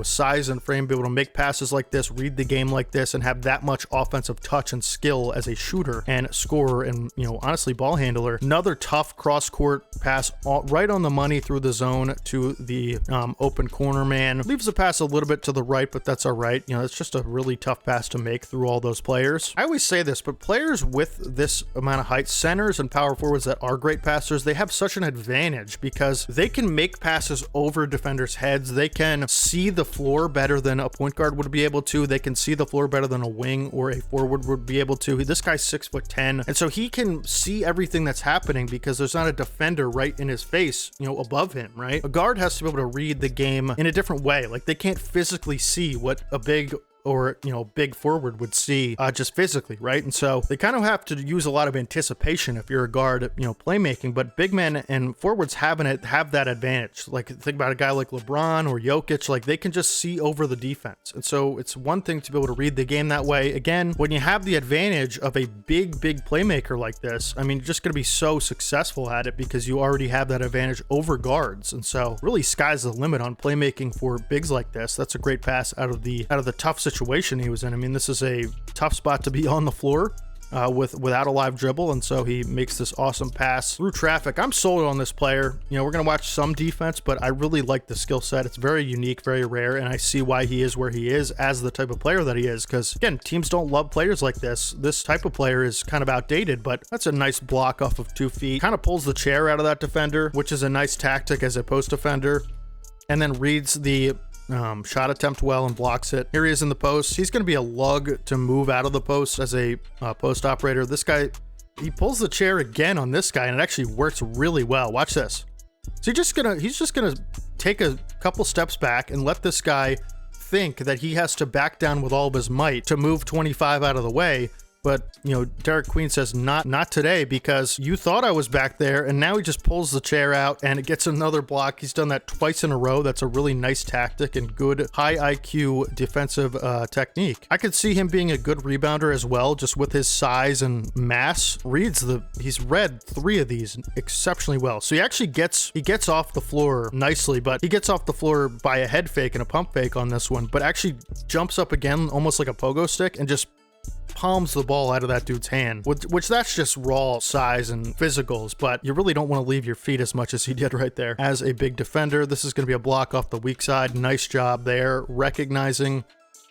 size and frame be able to make passes like this, read the game like this, and have that much offensive touch and skill as a shooter and scorer and honestly ball handler. Another tough cross court pass right on the money through the zone to the open corner man. Leaves the pass a little bit to the right, but that's all right. It's just a really tough pass to make through all those players. I always say this, but players with this amount of height, centers and power forwards that are great passers, they have such an advantage because they can make passes over defenders' heads. They can see the floor better than a point guard would be able to. They can see the floor better than a wing or a forward would be able to. This guy's 6'10", and so he can see everything that's happening because there's not a defender right in his face, above him, right? A guard has to be able to read the game in a different way. Like, they can't physically see what a big or big forward would see just physically, right? And so they kind of have to use a lot of anticipation if you're a guard, playmaking. But big men and forwards have that advantage. Like, think about a guy like LeBron or Jokic. Like, they can just see over the defense, and so it's one thing to be able to read the game that way. Again, when you have the advantage of a big playmaker like this, I mean, you're just going to be so successful at it because you already have that advantage over guards. And so really, sky's the limit on playmaking for bigs like this. That's a great pass out of the tough situation he was in. I mean, this is a tough spot to be on the floor without a live dribble, and so he makes this awesome pass through traffic. I'm sold on this player. We're gonna watch some defense, but I really like the skill set. It's very unique, very rare, and I see why he is where he is as the type of player that he is, because again, teams don't love players like this. This type of player is kind of outdated, but that's a nice block off of 2 feet. Kind of pulls the chair out of that defender, which is a nice tactic as a post defender, and then reads the shot attempt well and blocks it. Here he is in the post. He's going to be a lug to move out of the post as a post operator. This guy, he pulls the chair again on this guy, and it actually works really well. Watch this. So he's just gonna take a couple steps back and let this guy think that he has to back down with all of his might to move 25 out of the way. But, Derik Queen says, not today, because you thought I was back there, and now he just pulls the chair out, and it gets another block. He's done that twice in a row. That's a really nice tactic and good high IQ defensive technique. I could see him being a good rebounder as well, just with his size and mass. He's read 3 of these exceptionally well. So he actually gets off the floor nicely, but he gets off the floor by a head fake and a pump fake on this one, but actually jumps up again, almost like a pogo stick, and just palms the ball out of that dude's hand, which that's just raw size and physicals, but you really don't want to leave your feet as much as he did right there. As a big defender, this is going to be a block off the weak side. Nice job there, recognizing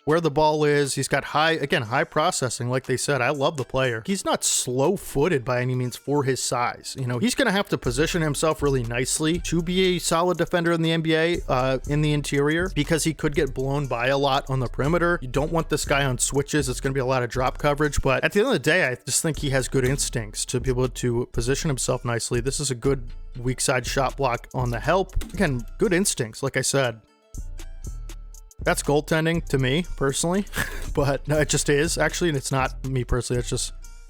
where the ball is. He's got high processing. Like they said, I love the player. He's not slow-footed by any means for his size. He's going to have to position himself really nicely to be a solid defender in the NBA in the interior, because he could get blown by a lot on the perimeter. You don't want this guy on switches. It's going to be a lot of drop coverage, but at the end of the day, I just think he has good instincts to be able to position himself nicely. This is a good weak side shot block on the help. Again, good instincts, like I said. That's goaltending to me personally, but no, it just is actually, and it's not me personally.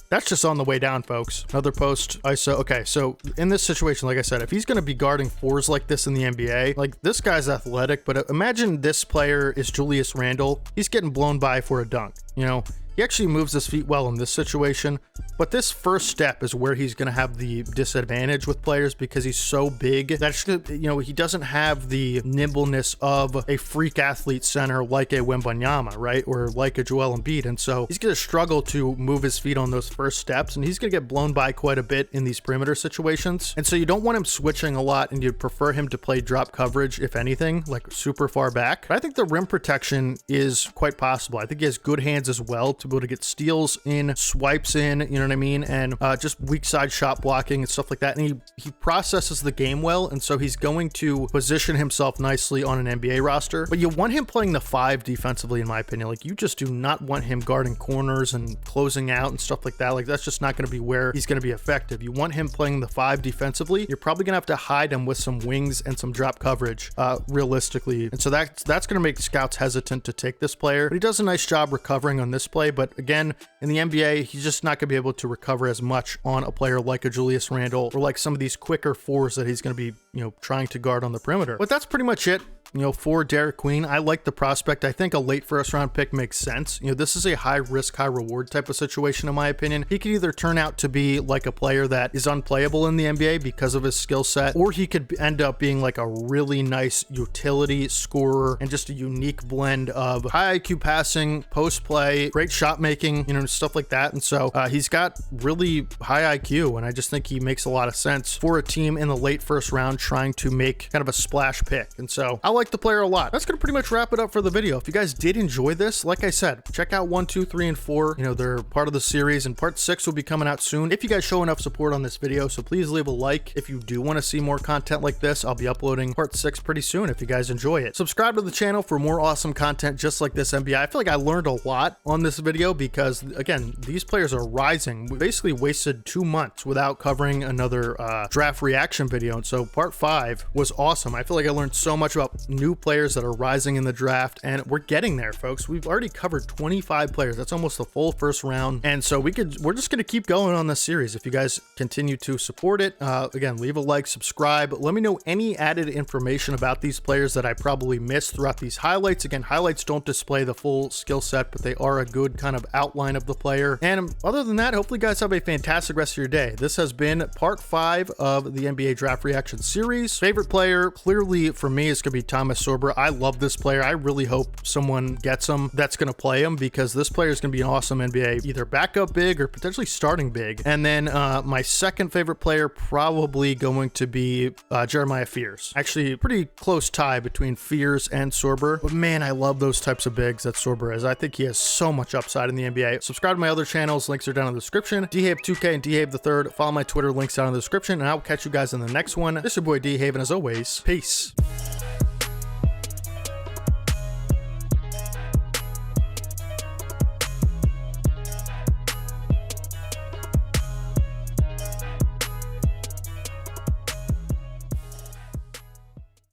That's That's just on the way down, folks. Another post ISO. Okay, so in this situation, like I said, if he's going to be guarding fours like this in the NBA, like this guy's athletic, but imagine this player is Julius Randle. He's getting blown by for a dunk, you know? He actually moves his feet well in this situation, but this first step is where he's going to have the disadvantage with players because he's so big that, you know, he doesn't have the nimbleness of a freak athlete center like a Wembanyama, right? Or like a Joel Embiid. And so he's going to struggle to move his feet on those first steps, and he's going to get blown by quite a bit in these perimeter situations. And so you don't want him switching a lot, and you'd prefer him to play drop coverage, if anything, like super far back. But I think the rim protection is quite possible. I think he has good hands as well to be able to get steals in, swipes in, you know what I mean? And just weak side shot blocking and stuff like that. And he processes the game well. And so he's going to position himself nicely on an NBA roster. But you want him playing the 5 defensively, in my opinion. Like, you just do not want him guarding corners and closing out and stuff like that. Like, that's just not going to be where he's going to be effective. You want him playing the 5 defensively. You're probably going to have to hide him with some wings and some drop coverage, realistically. And so that's going to make scouts hesitant to take this player. But he does a nice job recovering on this play. But again, in the NBA, he's just not going to be able to recover as much on a player like a Julius Randle or like some of these quicker fours that he's going to be, you know, trying to guard on the perimeter. But that's pretty much it. You know, for Derik Queen, I like the prospect. I think a late first round pick makes sense. You know, this is a high risk, high reward type of situation, in my opinion. He could either turn out to be like a player that is unplayable in the NBA because of his skill set, or he could end up being like a really nice utility scorer and just a unique blend of high IQ passing, post play, great shot making, you know, stuff like that. And so he's got really high IQ, and I just think he makes a lot of sense for a team in the late first round trying to make kind of a splash pick. And so I like the player a lot. That's gonna pretty much wrap it up for the video. If you guys did enjoy this, like I said, check out 1, 2, 3, and 4. You know, they're part of the series, and part 6 will be coming out soon if you guys show enough support on this video. So please leave a like if you do want to see more content like this. I'll be uploading part 6 pretty soon if you guys enjoy it. Subscribe to the channel for more awesome content just like this NBA. I feel like I learned a lot on this video because, again, these players are rising. We basically wasted 2 months without covering another draft reaction video, and so part 5 was awesome. I feel like I learned so much about new players that are rising in the draft, and we're getting there, folks. We've already covered 25 players. That's almost the full first round, and so we're just going to keep going on this series if you guys continue to support it. Again, leave a like, subscribe. Let me know any added information about these players that I probably missed throughout these highlights. Again, highlights don't display the full skill set, but they are a good kind of outline of the player. And other than that, hopefully you guys have a fantastic rest of your day. This has been part 5 of the NBA draft reaction series. Favorite player clearly for me is going to be Thomas Sorber. I love this player. I really hope someone gets him that's going to play him, because this player is going to be an awesome NBA, either backup big or potentially starting big. And then my second favorite player probably going to be Jeremiah Fears. Actually, pretty close tie between Fears and Sorber. But man, I love those types of bigs that Sorber is. I think he has so much upside in the NBA. Subscribe to my other channels. Links are down in the description. Dehave2K and Dehave3. Follow my Twitter, links down in the description. And I'll catch you guys in the next one. This is your boy Dehave, and as always, peace.